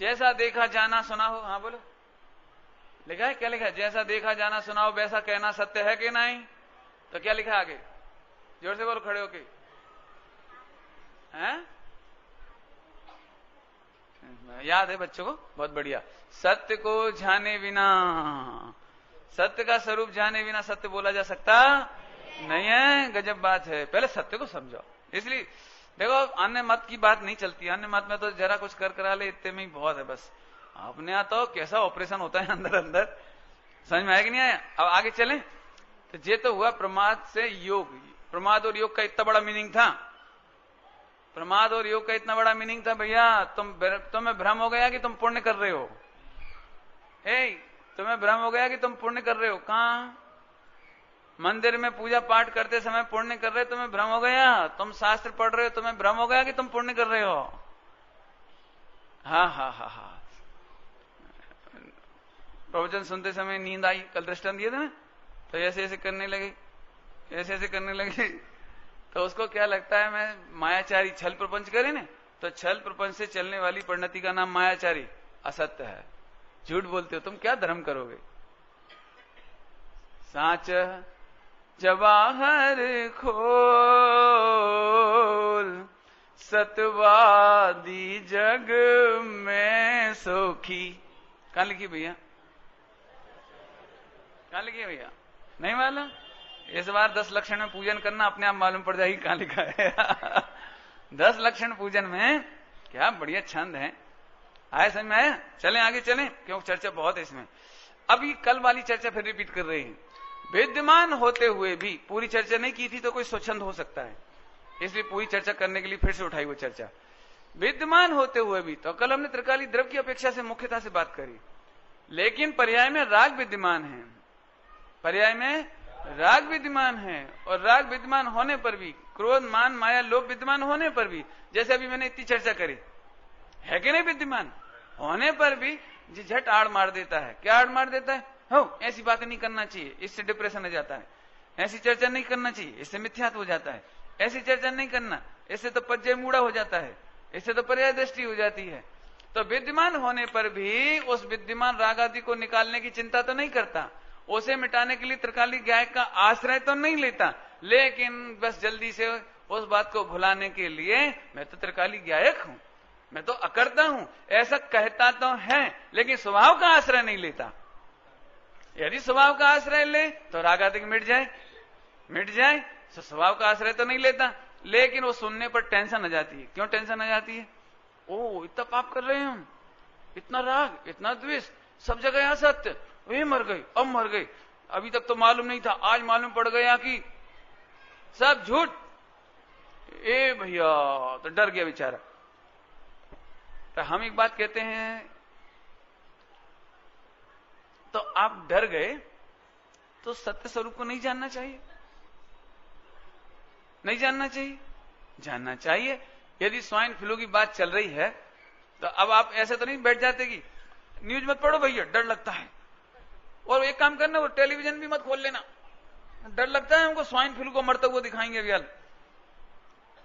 जैसा देखा जाना सुना हो, हाँ बोलो, लिखा है? क्या लिखा है? जैसा देखा जाना सुना हो वैसा कहना सत्य है कि नहीं? तो क्या लिखा है आगे? जोर से बोलो, खड़े होके। हैं? याद है बच्चों को? बहुत बढ़िया। सत्य को जाने बिना, सत्य का स्वरूप जाने बिना सत्य बोला जा सकता नहीं है। गजब बात है। पहले सत्य को समझो। इसलिए देखो अन्य मत की बात नहीं चलती, अन्य मत में तो जरा कुछ कर करा ले इतने में ही बहुत है बस। अपने यहाँ तो कैसा ऑपरेशन होता है अंदर अंदर, समझ में आया कि नहीं आया? अब आगे चलें। तो ये तो हुआ प्रमाद से योग। प्रमाद और योग का इतना बड़ा मीनिंग था। प्रमाद और योग का इतना बड़ा मीनिंग था भैया, तुम्हें भ्रम हो गया कि तुम पुण्य कर रहे हो। तुम्हें भ्रम हो गया कि तुम पुण्य कर रहे हो। कहां? मंदिर में पूजा पाठ करते समय पुण्य कर रहे हो, तुम्हें भ्रम हो गया। तुम शास्त्र पढ़ रहे हो, तुम्हें भ्रम हो गया कि तुम पुण्य कर रहे हो। हाँ हाँ हाँ हाँ, प्रवचन सुनते समय नींद आई, कल दृष्टांत दिए थे ना, तो ऐसे ऐसे करने लगे, ऐसे ऐसे करने लगे, तो उसको क्या लगता है मैं मायाचारी छल प्रपंच करे ना, तो छल प्रपंच से चलने वाली परिणति का नाम मायाचारी, असत्य है, झूठ बोलते हो, तुम क्या धर्म करोगे। साच जवाहर खोल, सतवादी जग में सुखी। कहां लिखी भैया? कहां लिखी है भैया? नहीं मालूम? इस बार 10 लक्षण में पूजन करना, अपने आप मालूम पड़ जाएगी कहां लिखा है। 10 लक्षण पूजन में क्या बढ़िया छंद है। आए समझ में आया? चलें आगे चलें, क्योंकि चर्चा बहुत है इसमें। अब ये कल वाली चर्चा फिर रिपीट कर रहे हैं। विद्यमान होते हुए भी, पूरी चर्चा नहीं की थी तो कोई स्वच्छंद हो सकता है, इसलिए पूरी चर्चा करने के लिए फिर से उठाई वो चर्चा। विद्यमान होते हुए भी, तो कल हमने त्रिकाली द्रव्य की अपेक्षा से मुख्यता से बात करी, लेकिन पर्याय में राग विद्यमान है, पर्याय में राग विद्यमान है, और राग विद्यमान होने पर भी, क्रोध मान माया लोभ विद्यमान होने पर भी, जैसे अभी मैंने इतनी चर्चा करी, है कि नहीं, विद्यमान होने पर भी झट आड़ मार देता है। क्या आड़ मार देता है? हो ऐसी बातें नहीं करना चाहिए, इससे डिप्रेशन हो जाता है, ऐसी चर्चा नहीं करना चाहिए, इससे मिथ्यात्व हो जाता है, ऐसी चर्चा नहीं करना, इससे तो पज्जय मूढ़ा हो जाता है, इससे तो पर्याय दृष्टि हो जाती है। तो विद्यमान होने पर भी उस विद्यमान राग आदि को निकालने की चिंता तो नहीं करता, उसे मिटाने के लिए त्रिकाली गायक का आश्रय तो नहीं लेता, लेकिन बस जल्दी से उस बात को भुलाने के लिए मैं तो त्रिकाली गायक हूं, मैं तो अकर्ता हूं, ऐसा कहता तो है, लेकिन स्वभाव का आश्रय नहीं लेता। यदि स्वभाव का आश्रय ले तो राग आदि मिट जाए, तो स्वभाव का आश्रय तो नहीं लेता, लेकिन वो सुनने पर टेंशन आ जाती है। क्यों टेंशन आ जाती है? ओ इतना पाप कर रहे हैं हम, इतना राग, इतना द्वेष, सब जगह असत्य, वे मर गई, अब मर गई, अभी तक तो मालूम नहीं था, आज मालूम पड़ गया कि सब झूठ। ए भैया, तो डर गया बेचारा। तो हम एक बात कहते हैं, तो आप डर गए तो सत्य स्वरूप को नहीं जानना चाहिए, नहीं जानना चाहिए, जानना चाहिए। यदि स्वाइन फ्लू की बात चल रही है तो अब आप ऐसे तो नहीं बैठ जाते कि न्यूज मत पढ़ो भैया, डर लगता है, और एक काम करना, वो टेलीविजन भी मत खोल लेना, डर लगता है हमको, स्वाइन फ्लू को मरता हुआ दिखाएंगे अभी।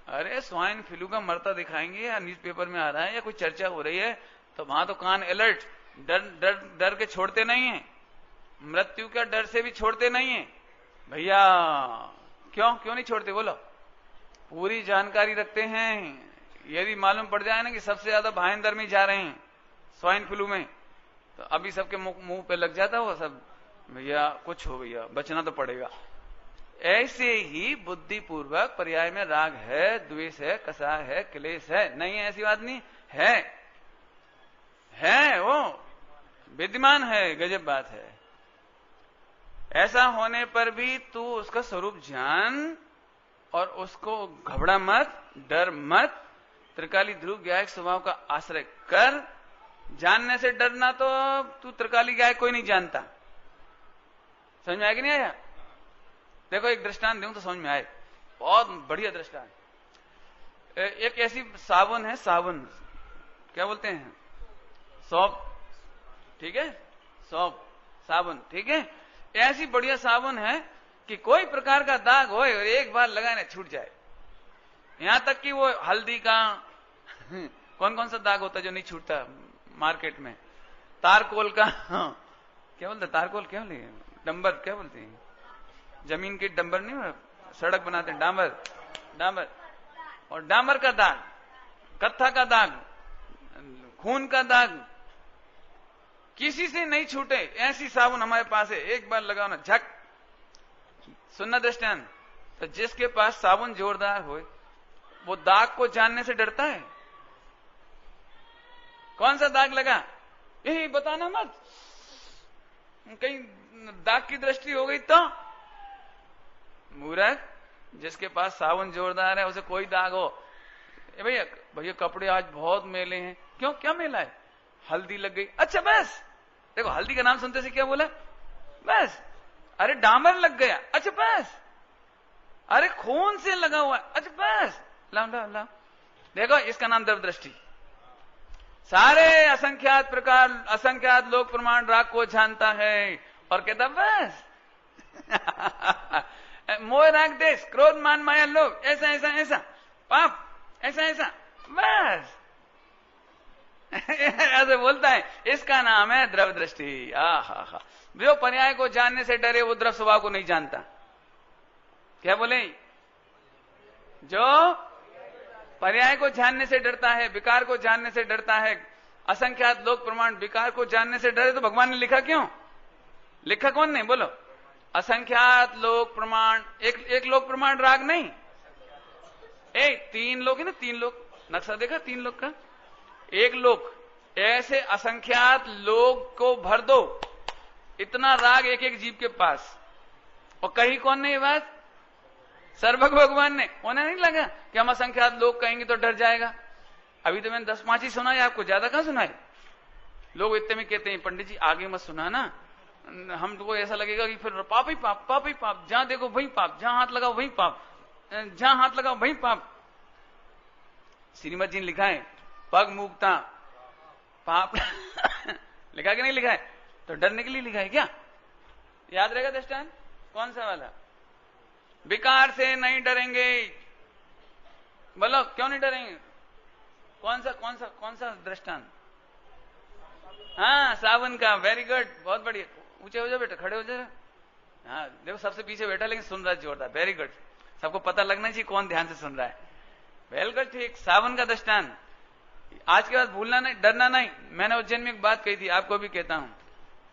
अरे स्वाइन फ्लू का मरता दिखाएंगे या न्यूज़पेपर में आ रहा है या कोई चर्चा हो रही है, तो वहां तो कान अलर्ट, डर डर डर के छोड़ते नहीं है, मृत्यु का डर से भी छोड़ते नहीं है भैया। क्यों नहीं छोड़ते बोलो? पूरी जानकारी रखते हैं। यदि मालूम पड़ जाए ना कि सबसे ज्यादा भाईंदर में जा रहे हैं स्वाइन फ्लू में, तो अभी सबके मुंह पे लग जाता वो सब, भैया कुछ हो भैया, बचना तो पड़ेगा। ऐसे ही बुद्धि पूर्वक पर्याय में राग है, द्वेष है, कसाय है, क्लेश है, नहीं है ऐसी बात नहीं है वो विद्यमान है, गजब बात है। ऐसा होने पर भी तू उसका स्वरूप जान और उसको घबरा मत, डर मत, त्रिकाली ध्रुव गायक स्वभाव का आश्रय कर। जानने से डरना तो तू त्रिकाली गायक कोई नहीं जानता। समझ में आया कि नहीं आया? देखो एक दृष्टांत दूं तो समझ में आए, बहुत बढ़िया दृष्टांत। एक ऐसी साबुन है, साबुन क्या बोलते हैं, सौंप, ठीक है, सौंप साबुन, ठीक है। ऐसी बढ़िया साबुन है कि कोई प्रकार का दाग हो और एक बार लगाए ना छूट जाए। यहां तक कि वो हल्दी का कौन कौन सा दाग होता है जो नहीं छूटता मार्केट में, तारकोल का क्या बोलते, तारकोल क्या बोलते, डंबर क्या बोलते हैं, जमीन के डंबर नहीं, सड़क बनाते हैं, डामर, और डामर का दाग, कत्था का दाग, खून का दाग, किसी से नहीं छूटे। ऐसी साबुन हमारे पास है, एक बार लगाओ ना झक। सुनना दृष्टांत, तो जिसके पास साबुन जोरदार हो वो दाग को जानने से डरता है। कौन सा दाग लगा, यही बताना मत, कहीं दाग की दृष्टि हो गई तो मूर्ख, जिसके पास साबुन जोरदार है उसे कोई दाग हो, भैया भैया कपड़े आज बहुत मेले हैं, क्यों क्या मेला है? हल्दी लग गई, अच्छा बस। देखो हल्दी का नाम सुनते से क्या बोला? बस। अरे डामर लग गया, अच्छा बस। अरे खून से लगा हुआ है, अच्छा बस। ला देखो इसका नाम द्रव्य दृष्टि। सारे असंख्यात प्रकार असंख्यात लोक प्रमाण राग को जानता है और कहता बस। मोह राग देश क्रोध मान माया लोग ऐसा ऐसा ऐसा पाप ऐसा ऐसा बस। ऐसे बोलता है, इसका नाम है द्रव्य दृष्टि। हा जो पर्याय को जानने से डरे वो द्रव्य स्वभाव को नहीं जानता। क्या बोले? जो पर्याय को जानने से डरता है, विकार को जानने से डरता है, असंख्यात लोक प्रमाण विकार को जानने से डरे, तो भगवान ने लिखा क्यों? लिखा कौन ने? बोलो। असंख्यात लोक प्रमाण, एक लोक प्रमाण राग नहीं, एक 3 लोक है ना, 3 लोक। नक्शा देखा 3 लोक का? एक लोक, ऐसे असंख्यात लोक को भर दो, इतना राग एक एक जीव के पास। और कही कौन ने ये बात? सर्वभग भगवान ने। उन्हें नहीं लगा कि हम असंख्यात लोग कहेंगे तो डर जाएगा। अभी तो मैंने 10-5 ही सुना है, आपको ज्यादा कहां सुनाए? लोग इतने में कहते हैं पंडित जी आगे मत सुना ना, हमको ऐसा लगेगा कि फिर पाप ही पाप, पाप ही पाप, जहां देखो वही पाप, जहां हाथ लगाओ वही पाप, जहां हाथ लगाओ वही पाप। श्रीमद जी ने लिखा है पग मूकता पाप। लिखा कि नहीं लिखा है? तो डरने के लिए लिखा है क्या? याद रहेगा दृष्टांत कौन सा वाला? विकार से नहीं डरेंगे। बोलो क्यों नहीं डरेंगे? कौन सा दृष्टांत? हाँ सावन का। वेरी गुड, बहुत बढ़िया। ऊंचे हो जाओ बेटा, खड़े हो जाओ। हाँ देखो सबसे पीछे बैठा लेकिन सुन रहा है जोरदार। वेरी गुड, सबको पता लगना चाहिए कौन ध्यान से सुन रहा है। वेरी गुड, ठीक। सावन का दृष्टांत आज के बाद भूलना नहीं, डरना नहीं। मैंने उज्जैन में एक बात कही थी, आपको भी कहता हूं।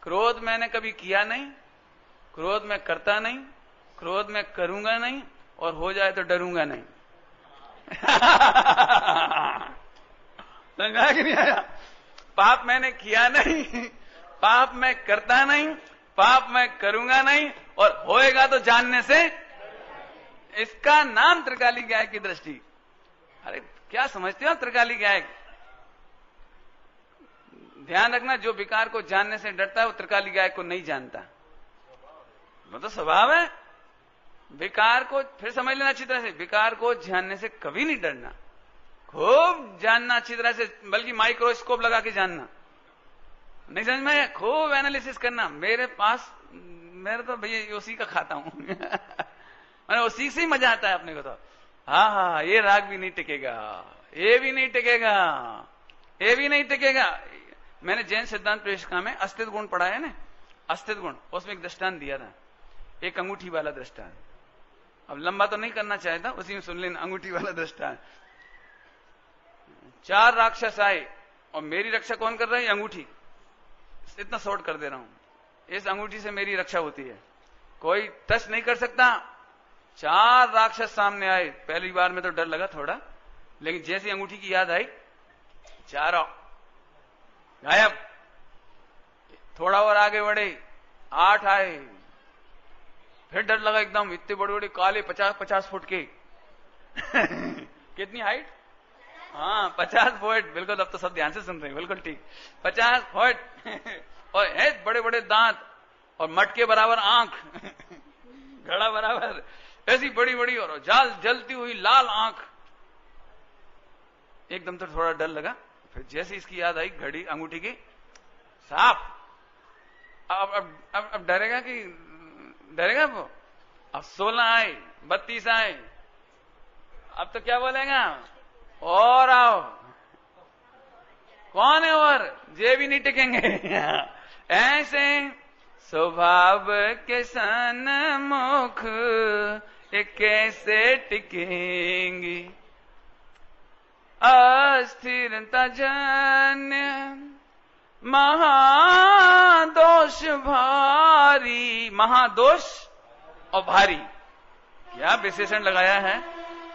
क्रोध मैंने कभी किया नहीं, क्रोध में करता नहीं, क्रोध में करूंगा नहीं, और हो जाए तो डरूंगा नहीं। समझा कि नहीं आया? पाप मैंने किया नहीं, पाप मैं करता नहीं, पाप मैं करूंगा नहीं, और होएगा तो जानने से। इसका नाम त्रिकाली गायक की दृष्टि। अरे क्या समझते हो त्रिकाली गायक? ध्यान रखना, जो विकार को जानने से डरता है वो त्रिकाली गायक को नहीं जानता। वो तो स्वभाव है। विकार को फिर समझ लेना अच्छी तरह से, विकार को जानने से कभी नहीं डरना, खूब जानना अच्छी तरह से, बल्कि माइक्रोस्कोप लगा के जानना। नहीं समझ में? खूब एनालिसिस करना। मेरे तो भैया उसी का खाता हूं। मैंने उसी से ही मजा आता है अपने को तो। हाँ ये राग भी नहीं टिकेगा, ये भी नहीं टिकेगा, ये भी नहीं टिकेगा। मैंने जैन सिद्धांत प्रवेशिका में अस्तित्व गुण पढ़ा है ना, अस्तित्व गुण, उसमें एक दृष्टांत दिया था, एक अंगूठी वाला दृष्टांत। अब लंबा तो नहीं करना चाहता, उसी में सुन लेना अंगूठी वाला दृष्टांत। 4 राक्षस आए और मेरी रक्षा कौन कर रहा है? अंगूठी। इतना शॉर्ट कर दे रहा हूं, इस अंगूठी से मेरी रक्षा होती है, कोई टच नहीं कर सकता। 4 राक्षस सामने आए। पहली बार में तो डर लगा थोड़ा, लेकिन जैसी अंगूठी की याद आई, चारों गायब। थोड़ा और आगे बढ़े, 8 आए, फिर डर लगा एकदम। इतने बड़े बड़े काले 50-50 फुट के। कितनी हाइट? हाँ 50 फुट, बिल्कुल। अब तो सब ध्यान से सुन रहे हैं, बिल्कुल ठीक। 50 फुट और है बड़े बड़े दांत और मटके बराबर आंख, घड़ा बराबर, ऐसी बड़ी बड़ी और जलती हुई लाल आंख। एकदम तो थोड़ा डर लगा, फिर जैसे इसकी याद आई घड़ी अंगूठी की, साफ। अब डरेगा कि डरेगा वो? अब 16 आए, 32 आए, अब तो क्या बोलेगा? और आओ। कौन है? और ये भी नहीं टिकेंगे। ऐसे स्वभाव के सन्मुख कैसे टिकेंगी? अस्थिरता जन्य महादोष भारी। महादोष और भारी, क्या विशेषण लगाया है?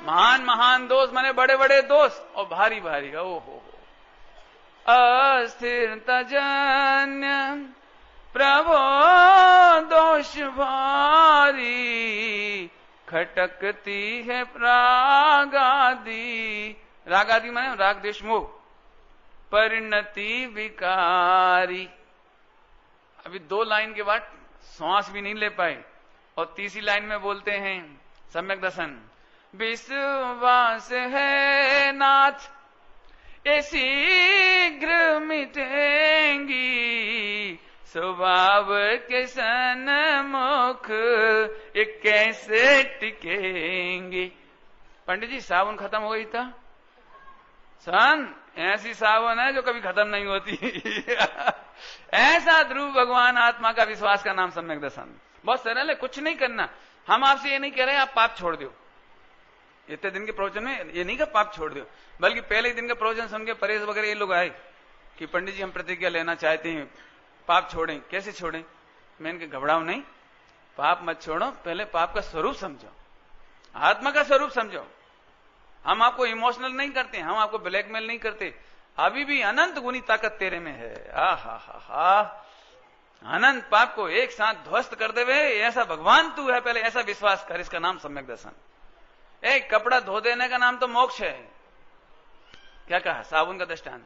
महान दोष माने बड़े बड़े दोष, और भारी भारी। ओहो। अस्थिरता जन्य प्रभो दोष भारी, खटकती है रागादि। रागादि माने राग द्वेष मोह, परिणति विकारी। अभी 2 लाइन के बाद श्वास भी नहीं ले पाए और तीसरी लाइन में बोलते हैं सम्यक दर्शन। विश्वास है नाथ ये शीघ्र मिटेंगी, स्वभाव के सन्मुख ये कैसे टिकेंगे। पंडित जी सावन खत्म हो गई था। सन ऐसी सावन है जो कभी खत्म नहीं होती। ऐसा ध्रुव भगवान आत्मा का विश्वास का नाम सम्यक दर्शन। बहुत सरल है, कुछ नहीं करना। हम आपसे ये नहीं कह रहे आप पाप छोड़ दो। इतने दिन के प्रवचन में ये नहीं कि पाप छोड़ दो, बल्कि पहले ही दिन का प्रवचन सुन के परेश वगैरह ये लोग आए कि पंडित जी हम प्रतिज्ञा लेना चाहते हैं, पाप छोड़ें। कैसे छोड़ें? मैं इनके घबराओ नहीं, पाप मत छोड़ो, पहले पाप का स्वरूप समझो, आत्मा का स्वरूप समझो। हम आपको इमोशनल नहीं करते, हम आपको ब्लैकमेल नहीं करते। अभी भी अनंत गुनी ताकत तेरे में है। हा अनंत पाप को एक साथ ध्वस्त कर देवे ऐसा भगवान तू है, पहले ऐसा विश्वास कर। इसका नाम सम्यक दर्शन। एक कपड़ा धो देने का नाम तो मोक्ष है। क्या कहा? साबुन का दृष्टांत।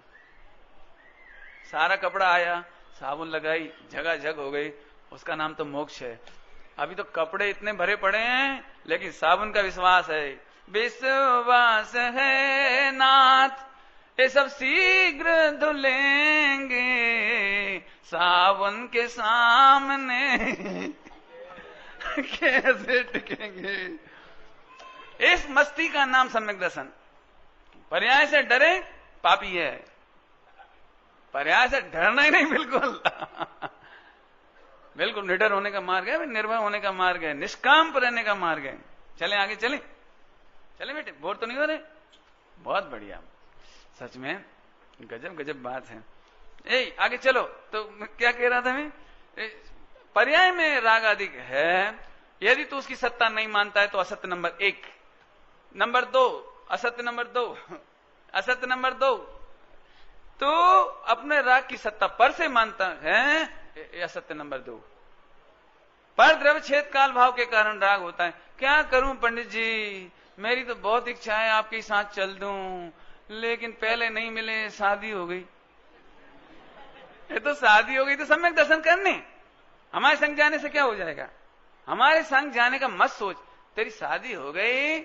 सारा कपड़ा आया, साबुन लगाई, जगह जग हो गई, उसका नाम तो मोक्ष है। अभी तो कपड़े इतने भरे पड़े हैं लेकिन साबुन का विश्वास है। विश्वास है नाथ ये सब शीघ्र धुलेंगे, सावन के सामने कैसे टिकेंगे। इस मस्ती का नाम सम्यक दर्शन। पर्याय से डरे पापी है, पर्याय से डरना ही नहीं। बिल्कुल बिल्कुल निडर होने का मार्ग है, निर्भय होने का मार्ग है, निष्काम पर रहने का मार्ग है। चले आगे, चले चले बेटे, बोर तो नहीं हो रहे? बहुत बढ़िया, सच में गजब गजब बात है। आगे चलो। तो क्या कह रहा था मैं? पर्याय में राग आदि है, यदि तो उसकी सत्ता नहीं मानता है तो असत्य नंबर 1। नंबर 2 असत्य, नंबर 2 असत्य, नंबर 2 तो अपने राग की सत्ता पर से मानता है, असत्य नंबर 2। पर द्रव्य छेद काल भाव के कारण राग होता है। क्या करूं पंडित जी, मेरी तो बहुत इच्छा है आपके साथ चल दूं, लेकिन पहले नहीं मिले, शादी हो गई। ये तो शादी हो गई तो सम्यक दर्शन करने, हमारे संग जाने से क्या हो जाएगा? हमारे संग जाने का मत सोच। तेरी शादी हो गई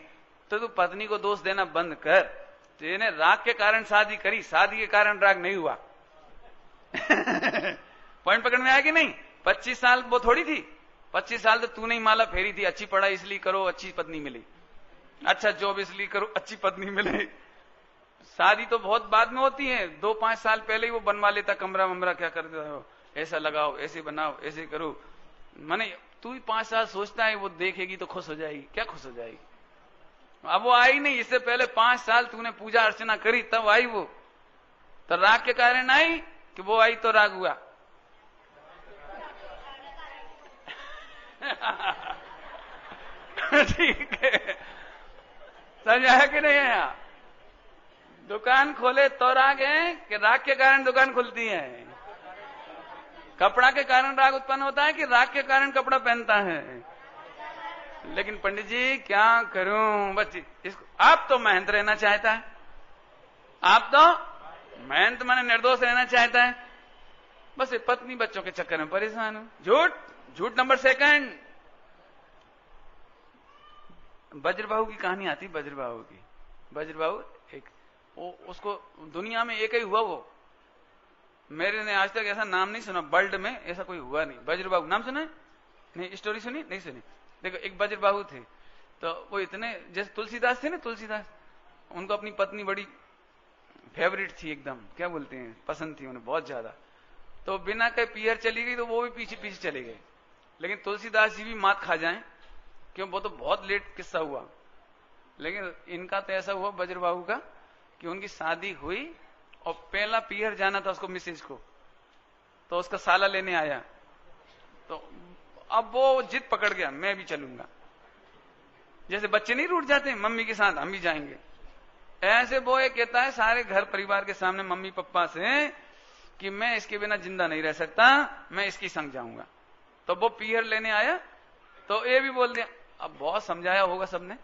तो तू पत्नी को दोष देना बंद कर। तेने राग के कारण शादी करी, शादी के कारण राग नहीं हुआ। पॉइंट पकड़ में आया कि नहीं? 25 साल वो थोड़ी थी, 25 साल तो तूने ही माला फेरी थी। अच्छी पढ़ाई इसलिए करो अच्छी पत्नी मिली, अच्छा जॉब इसलिए करो अच्छी पत्नी मिले। शादी तो बहुत बाद में होती है, 2-5 साल पहले ही वो बनवा लेता कमरा वमरा, क्या कर देता हो, ऐसा लगाओ, ऐसे बनाओ, ऐसे करो। माने तू ही 5 साल सोचता है, वो देखेगी तो खुश हो जाएगी। क्या खुश हो जाएगी? अब वो आई नहीं, इससे पहले 5 साल तूने पूजा अर्चना करी तब आई वो। तो राग के कारण आई कि वो आई तो राग हुआ? ठीक है, समझ आया कि नहीं आया? दुकान खोले तो राग है कि राग के कारण दुकान खुलती है? कपड़ा के कारण राग उत्पन्न होता है कि राग के कारण कपड़ा पहनता है? लेकिन पंडित जी क्या करूं, बच्ची इसको आप तो मेहनत रहना चाहता है, आप तो मेहनत माने निर्दोष रहना चाहता है, बस ये पत्नी बच्चों के चक्कर में परेशान हूं। झूठ, झूठ नंबर 2। वज्रबाहु की कहानी आती, वज्रबाहु की। वज्रबाहु एक उसको दुनिया में एक ही हुआ वो, मेरे ने आज तक ऐसा नाम नहीं सुना, वर्ल्ड में ऐसा कोई हुआ नहीं। वज्रबाहु नाम सुना है? नहीं, स्टोरी सुनी? नहीं सुनी। देखो एक वज्रबाहु थे, तो वो इतने, जैसे तुलसीदास थे ना, तुलसीदास, उनको अपनी पत्नी बड़ी फेवरेट थी एकदम, क्या बोलते हैं, पसंद थी उन्हें बहुत ज्यादा। तो बिना कहे पीहर चली गई तो वो भी पीछे पीछे चले गए। लेकिन तुलसीदास जी भी मात खा जाएं, क्यों, वो तो बहुत लेट किस्सा हुआ। लेकिन इनका तो ऐसा हुआ वज्रबाहु का कि उनकी शादी हुई और पहला पीहर जाना था उसको, मिसेज को, तो उसका साला लेने आया। तो अब वो जिद पकड़ गया, मैं भी चलूंगा। जैसे बच्चे नहीं रूठ जाते, मम्मी के साथ हम भी जाएंगे, ऐसे वो ये कहता है सारे घर परिवार के सामने मम्मी पापा से कि मैं इसके बिना जिंदा नहीं रह सकता, मैं इसकी संग जाऊंगा। तो वो पीहर लेने आया तो ये भी बोल दिया। अब बहुत समझाया होगा सबने,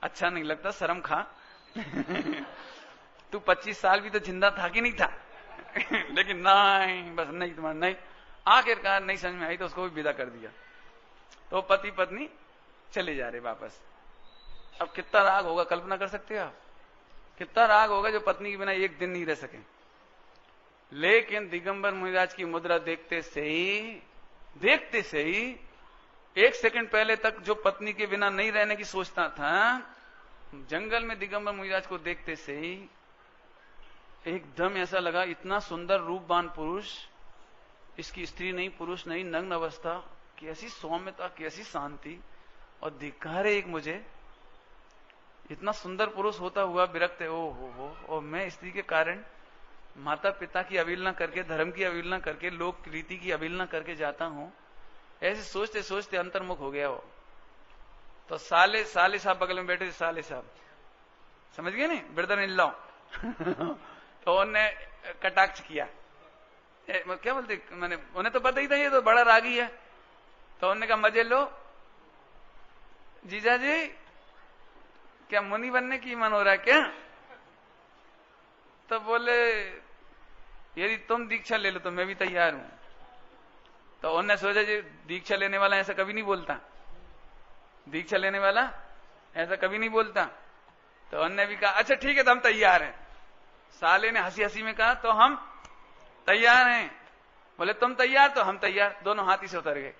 अच्छा नहीं लगता, शर्म खा तू 25 साल भी तो जिंदा था कि नहीं था लेकिन नहीं, बस नहीं, तुम्हारा नहीं। आखिरकार नहीं समझ में आई तो उसको भी विदा कर दिया। तो पति पत्नी चले जा रहे वापस। अब कितना राग होगा, कल्पना कर सकते हो आप? कितना राग होगा जो पत्नी के बिना एक दिन नहीं रह सके। लेकिन दिगंबर मुनिराज की मुद्रा देखते से ही 1 सेकंड पहले तक जो पत्नी के बिना नहीं रहने की सोचता था, जंगल में दिगंबर मुनिराज को देखते से ही एकदम ऐसा लगा, इतना सुंदर रूपवान पुरुष, इसकी स्त्री नहीं, पुरुष नहीं, नग्न अवस्था, कैसी सौम्यता, कैसी शांति, और दिखा रहे एक मुझे इतना सुंदर पुरुष होता हुआ विरक्त है। ओ हो, और मैं स्त्री के कारण माता पिता की अवहेलना करके, धर्म की अवहेलना करके, लोक रीति की अवहेलना करके जाता हूं। ऐसे सोचते सोचते अंतर्मुख हो गया वो। तो साले साहब बगल में बैठे थे, साले साहब समझ गए नहीं, ब्रदर इन लॉ तो उन्होंने कटाक्ष किया। क्या बोलते, मैंने उन्हें तो पता ही था ये तो बड़ा रागी है। तो उन्होंने कहा मजे लो जीजा जी, क्या मुनि बनने की मन हो रहा है क्या? तो बोले यदि तुम दीक्षा ले लो तो मैं भी तैयार हूं। तो उन्होंने सोचा जी दीक्षा लेने वाला ऐसा कभी नहीं बोलता, दीक्षा लेने वाला ऐसा कभी नहीं बोलता। तो उन्होंने भी कहा अच्छा ठीक है तो हम तैयार हैं। साले ने हंसी हंसी में कहा तो हम तैयार हैं। बोले तुम तैयार तो हम तैयार। दोनों हाथी से उतर गए,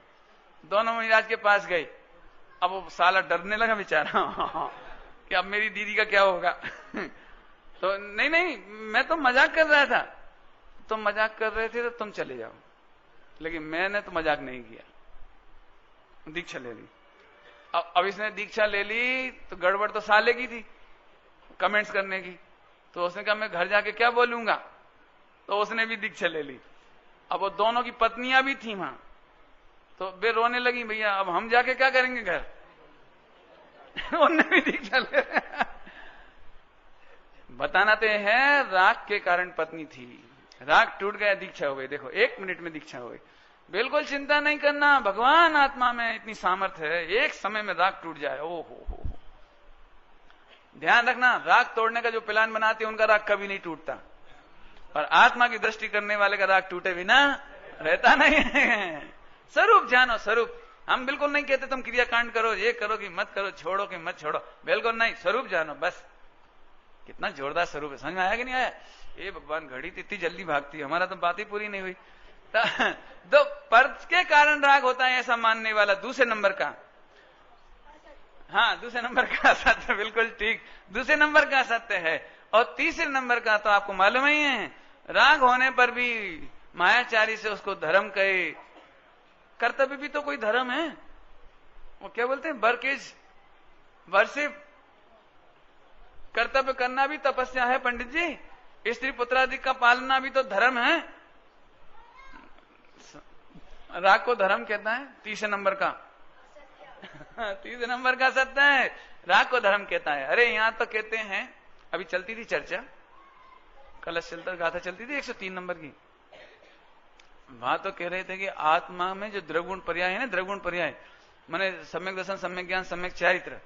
दोनों मुनिराज के पास गए। अब वो साला डरने लगा बेचारा कि अब मेरी दीदी का क्या होगा तो नहीं मैं तो मजाक कर रहा था। तुम मजाक कर रहे थे तो तुम चले जाओ, लेकिन मैंने तो मजाक नहीं किया, दीक्षा ले ली। अब इसने दीक्षा ले ली तो गड़बड़ तो साले की थी कमेंट्स करने की। तो उसने कहा मैं घर जाके क्या बोलूंगा, तो उसने भी दीक्षा ले ली। अब वो दोनों की पत्नियां भी थी वहां, तो वे रोने लगी, भैया अब हम जाके क्या करेंगे घर उनने भी दीक्षा ले बताना तो है, राग के कारण पत्नी थी, राग टूट गया, दीक्षा हो गई। देखो 1 मिनट में दीक्षा हो गई। बिल्कुल चिंता नहीं करना, भगवान आत्मा में इतनी सामर्थ्य है, एक समय में राग टूट जाए। ओ हो ध्यान रखना, राग तोड़ने का जो प्लान बनाते हैं उनका राग कभी नहीं टूटता, और आत्मा की दृष्टि करने वाले का राग टूटे बिना रहता नहीं है। स्वरूप जानो, स्वरूप। हम बिल्कुल नहीं कहते तुम क्रियाकांड करो, ये करो कि मत करो, छोड़ो कि मत छोड़ो, बिल्कुल नहीं, स्वरूप जानो बस। कितना जोरदार स्वरूप है, समझ में आया कि नहीं आया? ये भगवान घड़ी तो इतनी जल्दी भागती है, हमारा तो बात ही पूरी नहीं हुई। तो पर के कारण राग होता है ऐसा मानने वाला दूसरे नंबर का, हाँ दूसरे नंबर का सत्य, बिल्कुल ठीक, दूसरे नंबर का सत्य है। और तीसरे नंबर का तो आपको मालूम ही है, राग होने पर भी मायाचारी से उसको धर्म कहे। कर्तव्य भी तो कोई धर्म है, वो क्या बोलते हैं, बरकेज वर्शिप, कर्तव्य करना भी तपस्या है पंडित जी, स्त्री पुत्रादि का पालना भी तो धर्म है। राग को धर्म कहता है तीसरे नंबर का तीसरे नंबर का सत्य है, राग को धर्म कहता है। अरे यहां तो कहते हैं, अभी चलती थी चर्चा, कलश चलता गाथा चलती थी 103 नंबर की, वहां तो कह रहे थे कि आत्मा में जो द्रवगुण पर्याय है ना, द्रवगुण पर्याय माने सम्यक दर्शन, सम्यक ज्ञान, सम्यक चारित्र,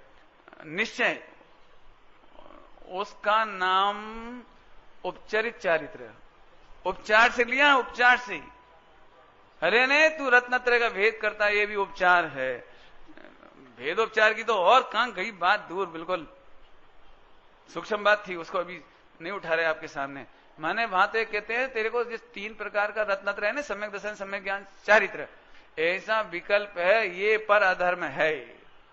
निश्चय, उसका नाम उपचरित चारित्र, उपचार से लिया, उपचार से। अरे ने तू रत्नत्रय का भेद करता है, ये भी उपचार है। भेदोपचार की तो और कहां गई बात दूर, बिल्कुल सूक्ष्म बात थी, उसको अभी नहीं उठा रहे आपके सामने। माने वहां तो कहते हैं तेरे को जिस 3 प्रकार का रत्नत्रय है ना, सम्यक दर्शन, सम्यक ज्ञान, चारित्र, ऐसा विकल्प है, ये पर अधर्म है,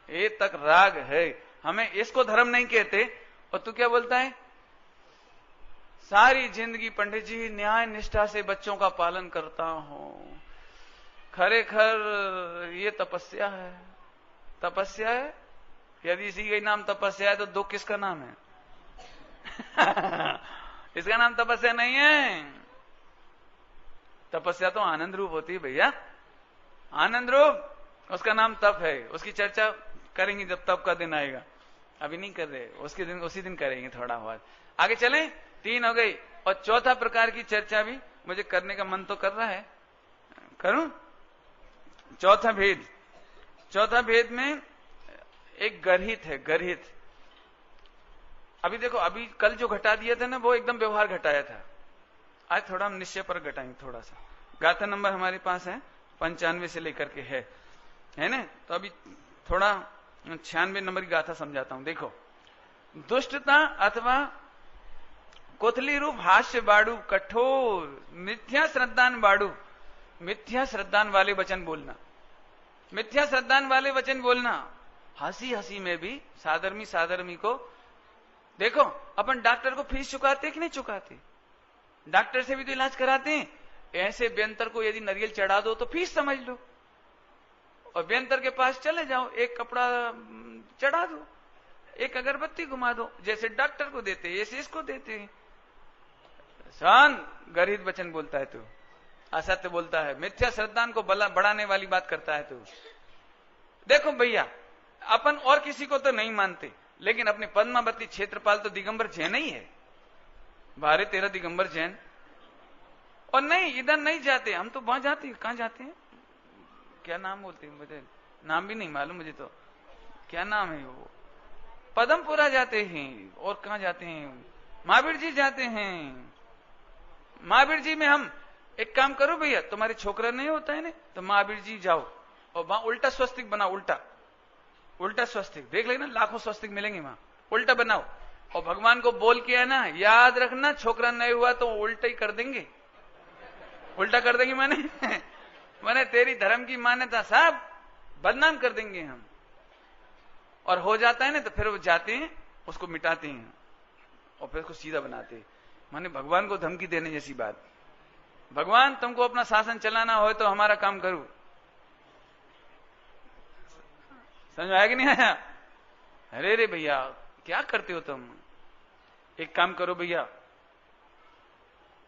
ये तक राग है, हमें इसको धर्म नहीं कहते। और तू क्या बोलता है, सारी जिंदगी पंडित जी न्याय निष्ठा से बच्चों का पालन करता हूं, खरेखर ये तपस्या है। तपस्या है, यदि इसी का नाम तपस्या है तो दुख किसका नाम है इसका नाम तपस्या नहीं है। तपस्या तो आनंद रूप होती है भैया, आनंद रूप, उसका नाम तप है। उसकी चर्चा करेंगे जब तप का दिन आएगा, अभी नहीं कर रहे, उसके दिन उसी दिन करेंगे थोड़ा बहुत। आगे चलें, 3 हो गई, और चौथा प्रकार की चर्चा भी मुझे करने का मन तो कर रहा है, करूं? चौथा भेद में एक गर्हित है, गर्हित। अभी देखो, अभी कल जो घटा दिया था ना, वो एकदम व्यवहार घटाया था। आज थोड़ा हम निश्चय पर घटाएंगे थोड़ा सा। गाथा नंबर हमारे पास है 95 से लेकर के है ना। तो अभी थोड़ा 96 नंबर की गाथा समझाता हूं। देखो, दुष्टता अथवा कोथली रूप हास्य बाड़ू, कठोर मिथ्या श्रद्धान बाड़ू। मिथ्या श्रद्धान वाले वचन बोलना, मिथ्या श्रद्धान वाले वचन बोलना। हंसी हंसी में भी साधर्मी को देखो, अपन डॉक्टर को फीस चुकाते कि नहीं चुकाते? डॉक्टर से भी तो इलाज कराते हैं। ऐसे बेंतर को यदि नारियल चढ़ा दो तो फीस समझ लो, और बेंतर के पास चले जाओ, एक कपड़ा चढ़ा दो, एक अगरबत्ती घुमा दो। जैसे डॉक्टर को देते हैं ऐसे इसको देते हैं। शान गर्हित वचन बोलता है तू, असत्य बोलता है, मिथ्या श्रद्धान को बढ़ाने वाली बात करता है तू। देखो भैया, अपन और किसी को तो नहीं मानते, लेकिन अपने पद्मावती क्षेत्रपाल तो दिगंबर जैन ही है। भारे तेरा दिगंबर जैन। और नहीं, इधर नहीं जाते हम तो, वहां जाते हैं। कहां जाते हैं? क्या नाम बोलते हैं? मुझे नाम भी नहीं मालूम। मुझे तो क्या नाम है वो, पदमपुरा जाते हैं। और कहां जाते हैं? महावीर जी जाते हैं। महावीर जी में हम एक काम करो भैया, तुम्हारे छोकरा नहीं होता है ना, तो महावीर जी जाओ और वहां उल्टा स्वस्तिक बनाओ। उल्टा स्वस्तिक देख लेना, लाखों स्वस्तिक मिलेंगे वहां। उल्टा बनाओ और भगवान को बोल के है ना, याद रखना छोकरा नहीं हुआ तो उल्टा ही कर देंगे। उल्टा कर देंगे मैंने तेरी धर्म की मान्यता साहब बदनाम कर देंगे हम। और हो जाता है ना, तो फिर वो जाते हैं, उसको मिटाते हैं और फिर उसको सीधा बनाते हैं। माने भगवान को धमकी देने जैसी बात। भगवान तुमको अपना शासन चलाना हो तो हमारा काम करो। समझ आया कि नहीं आया? अरे रे भैया, क्या करते हो तुम? एक काम करो भैया,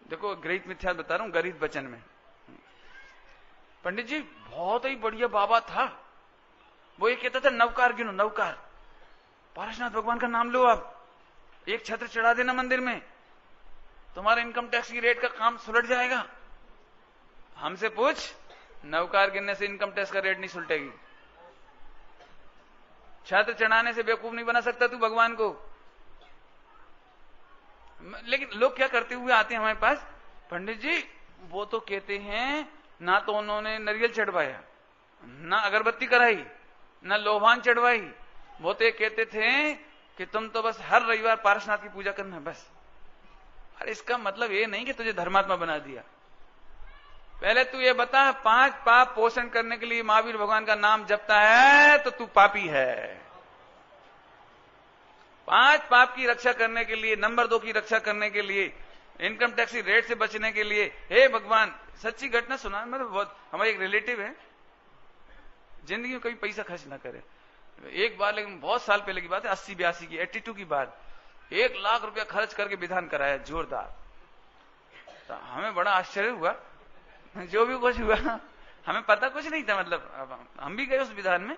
देखो ग्रहित मिथ्या बता रहा हूं, गरित वचन में। पंडित जी बहुत ही बढ़िया बाबा था, वो ये कहता था नवकार गिनो, नवकार। पारसनाथ भगवान का नाम लो, आप एक छत्र चढ़ा देना मंदिर में, तुम्हारा इनकम टैक्स की रेट का काम सुलट जाएगा। हमसे पूछ, नवकार गिनने से इनकम टैक्स का रेट नहीं सुलटेगी। छत्र चढ़ाने से बेवकूफ नहीं बना सकता तू भगवान को। लेकिन लोग क्या करते हुए आते हैं हमारे पास, पंडित जी वो तो कहते हैं ना तो उन्होंने नारियल चढ़वाया, ना अगरबत्ती कराई, ना लोभान चढ़वाई। वो तो ये कहते थे कि तुम तो बस हर रविवार पारसनाथ की पूजा करना है बस। अरे इसका मतलब ये नहीं कि तुझे धर्मात्मा बना दिया। पहले तू ये बता, 5 पाप पोषण करने के लिए महावीर भगवान का नाम जपता है तो तू पापी है। 5 पाप की रक्षा करने के लिए, नंबर 2 की रक्षा करने के लिए, इनकम टैक्स की रेट से बचने के लिए, हे भगवान, सच्ची घटना सुना। मतलब बहुत, हमारे एक रिलेटिव है, जिंदगी में कभी पैसा खर्च ना करे। एक बार, लेकिन बहुत साल पहले की बात है, 80-82 की, 82 की बात, 1 लाख रुपया खर्च करके विधान कराया जोरदार। तो हमें बड़ा आश्चर्य हुआ, जो भी कुछ हुआ हमें पता कुछ नहीं था। मतलब हम भी गए उस विधान में,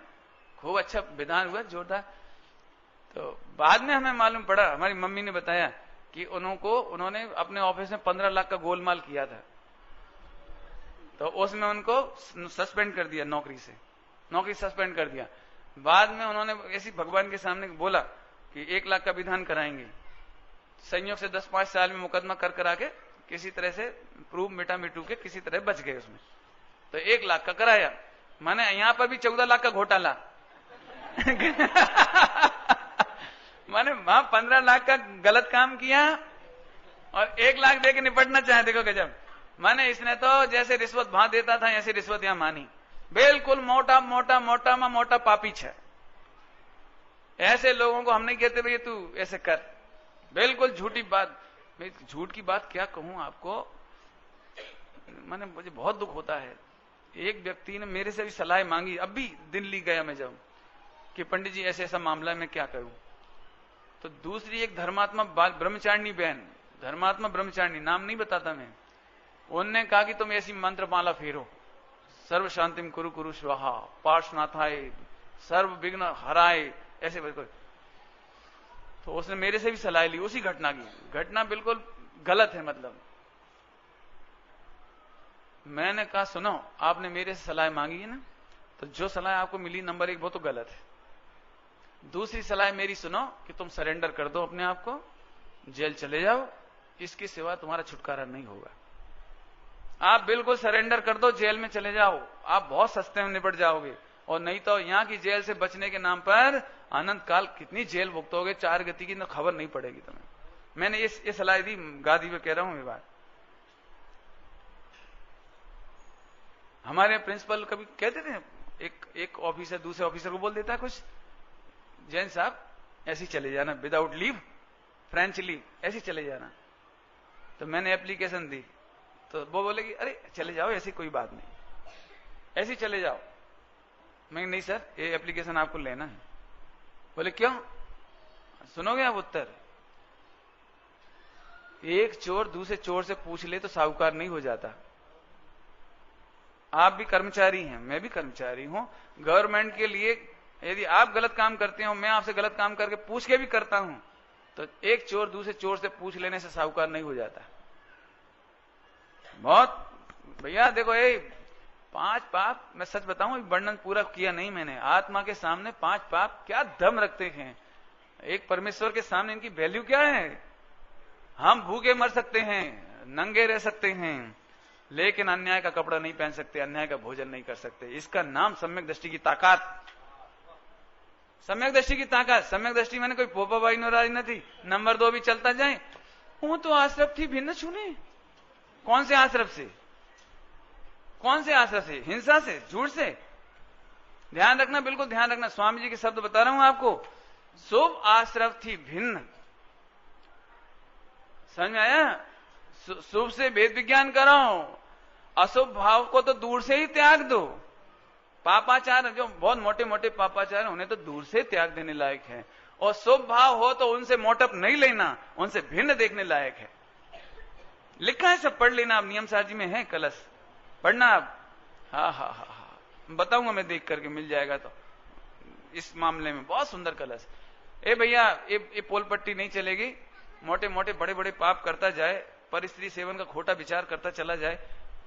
खूब अच्छा विधान हुआ जोरदार। तो बाद में हमें मालूम पड़ा, हमारी मम्मी ने बताया कि उन्होंने अपने ऑफिस में 15 लाख का गोलमाल किया था। तो उसमें उनको सस्पेंड कर दिया, नौकरी सस्पेंड कर दिया। बाद में उन्होंने ऐसी भगवान के सामने बोला कि 1 लाख का विधान कराएंगे। संयोग से 10-5 साल में मुकदमा कर करा के किसी तरह से प्रूफ मिटा मिटू के किसी तरह बच गए उसमें। तो 1 लाख का कराया। माने यहां पर भी 14 लाख का घोटाला माने वहां 15 लाख का गलत काम किया और 1 लाख दे के निपटना चाहे। देखो गजब। माने इसने तो जैसे रिश्वत वहां देता था, ऐसी रिश्वत यहां मानी। बिल्कुल मोटा पापी है। ऐसे लोगों को हम नहीं कहते भैया तू ऐसे कर, बिल्कुल झूठी बात। मैं झूठ की बात क्या कहूं आपको, माने मुझे बहुत दुख होता है। एक व्यक्ति ने मेरे से भी सलाह मांगी, अब भी दिल्ली गया मैं जब, कि पंडित जी ऐसे ऐसा मामला मैं क्या करूं। तो दूसरी एक धर्मात्मा ब्रह्मचारिणी बहन, धर्मात्मा ब्रह्मचारिणी, नाम नहीं बताता मैं, उनने कहा कि तुम ऐसी मंत्र माला फेरो, सर्व शांतिम कुरु कुरु स्वाहा, पार्श्वनाथाय, सर्व विघ्न हराय, ऐसे बिल्कुल। तो उसने मेरे से भी सलाह ली उसी घटना की। घटना बिल्कुल गलत है। मतलब मैंने कहा सुनो, आपने मेरे से सलाह मांगी है ना, तो जो सलाह आपको मिली नंबर 1 वो तो गलत है। दूसरी सलाह मेरी सुनो कि तुम सरेंडर कर दो अपने आप को, जेल चले जाओ, इसके सिवा तुम्हारा छुटकारा नहीं होगा। आप बिल्कुल सरेंडर कर दो, जेल में चले जाओ, आप बहुत सस्ते में निपट जाओगे। और नहीं तो यहां की जेल से बचने के नाम पर अनंत काल कितनी जेल भुगतोगे, 4 गति की तो खबर नहीं पड़ेगी तुम्हें। मैंने ये सलाह दी, गादी पे कह रहा हूं ये बात। हमारे प्रिंसिपल कभी कहते थे, एक ऑफिसर दूसरे ऑफिसर को बोल देता है कुछ, जैन साहब ऐसे चले जाना, विदाउट लीव, फ्रेंच लीव, ऐसे चले जाना। तो मैंने एप्लीकेशन दी, तो वो बोले कि अरे चले जाओ, ऐसी कोई बात नहीं, ऐसे चले जाओ। मैं नहीं सर, ये एप्लीकेशन आपको लेना है। बोले क्यों? सुनोगे आप उत्तर। एक चोर दूसरे चोर से पूछ ले तो साहूकार नहीं हो जाता। आप भी कर्मचारी हैं, मैं भी कर्मचारी हूं। गवर्नमेंट के लिए यदि आप गलत काम करते हो, मैं आपसे गलत काम करके पूछ के भी करता हूं, तो एक चोर दूसरे चोर से पूछ लेने से साहूकार नहीं हो जाता। बहुत भैया देखो, ये 5 पाप, मैं सच बताऊं, वर्णन पूरा किया नहीं मैंने। आत्मा के सामने 5 पाप क्या दम रखते हैं। एक परमेश्वर के सामने इनकी वैल्यू क्या है। हम भूखे मर सकते हैं, नंगे रह सकते हैं, लेकिन अन्याय का कपड़ा नहीं पहन सकते, अन्याय का भोजन नहीं कर सकते। इसका नाम सम्यक दृष्टि की ताकत। सम्यक दृष्टि की ताकत। सम्यक दृष्टि मैंने कोई पोपा बाई नोराज न थी। नंबर 2 भी चलता जाए, वो तो आश्रफ थी भिन्न छूने। कौन से आश्रफ से? कौन से आश्रफ से? हिंसा से, झूठ से। ध्यान रखना, बिल्कुल ध्यान रखना, स्वामी जी के शब्द बता रहा हूं आपको। शुभ आश्रफ थी भिन्न। समझ में आया? शुभ से वेद विज्ञान करो, अशुभ भाव को तो दूर से ही त्याग दो। पापाचार जो बहुत मोटे मोटे पापाचार उन्हें तो दूर से त्याग देने लायक है। और शुभ भाव हो तो उनसे मोटअप नहीं लेना, उनसे भिन्न देखने लायक है। लिखा है, सब पढ़ लेना। आप नियम साजी में है कलश, पढ़ना आप। हाँ, बताऊंगा मैं, देख करके मिल जाएगा। तो इस मामले में बहुत सुंदर कलश। ए भैया, ये पोल पट्टी नहीं चलेगी। मोटे मोटे बड़े बड़े पाप करता जाए, पर स्त्री सेवन का खोटा विचार करता चला जाए।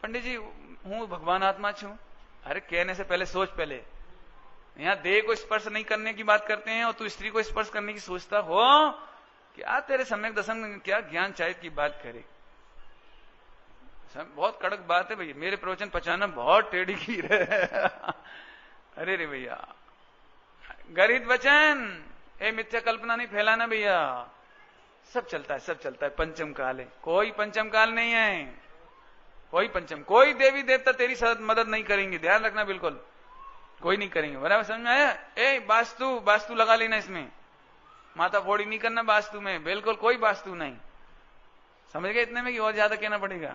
पंडित जी हूं भगवान आत्मा छू। अरे कहने से पहले सोच। पहले यहां देह को स्पर्श नहीं करने की बात करते हैं और तू स्त्री को स्पर्श करने की सोचता हो। क्या तेरे सम्यक दर्शन में क्या ज्ञान चाहिए की बात करे। बहुत कड़क बात है भैया। मेरे प्रवचन पचाना बहुत टेढ़ी खीर है। अरे रे भैया, गरित वचन, ए मिथ्या कल्पना नहीं फैलाना भैया। सब चलता है, सब चलता है। पंचम काल है, कोई पंचम काल नहीं है। कोई पंचम, कोई देवी देवता तेरी मदद नहीं करेंगे। ध्यान रखना, बिल्कुल कोई नहीं करेंगे। बराबर समझ में आया? ए वास्तु लगा लेना इसमें। माथा फोड़ी नहीं करना वास्तु में, बिल्कुल कोई वास्तु नहीं। समझ गए? इतने में कि और ज्यादा कहना पड़ेगा?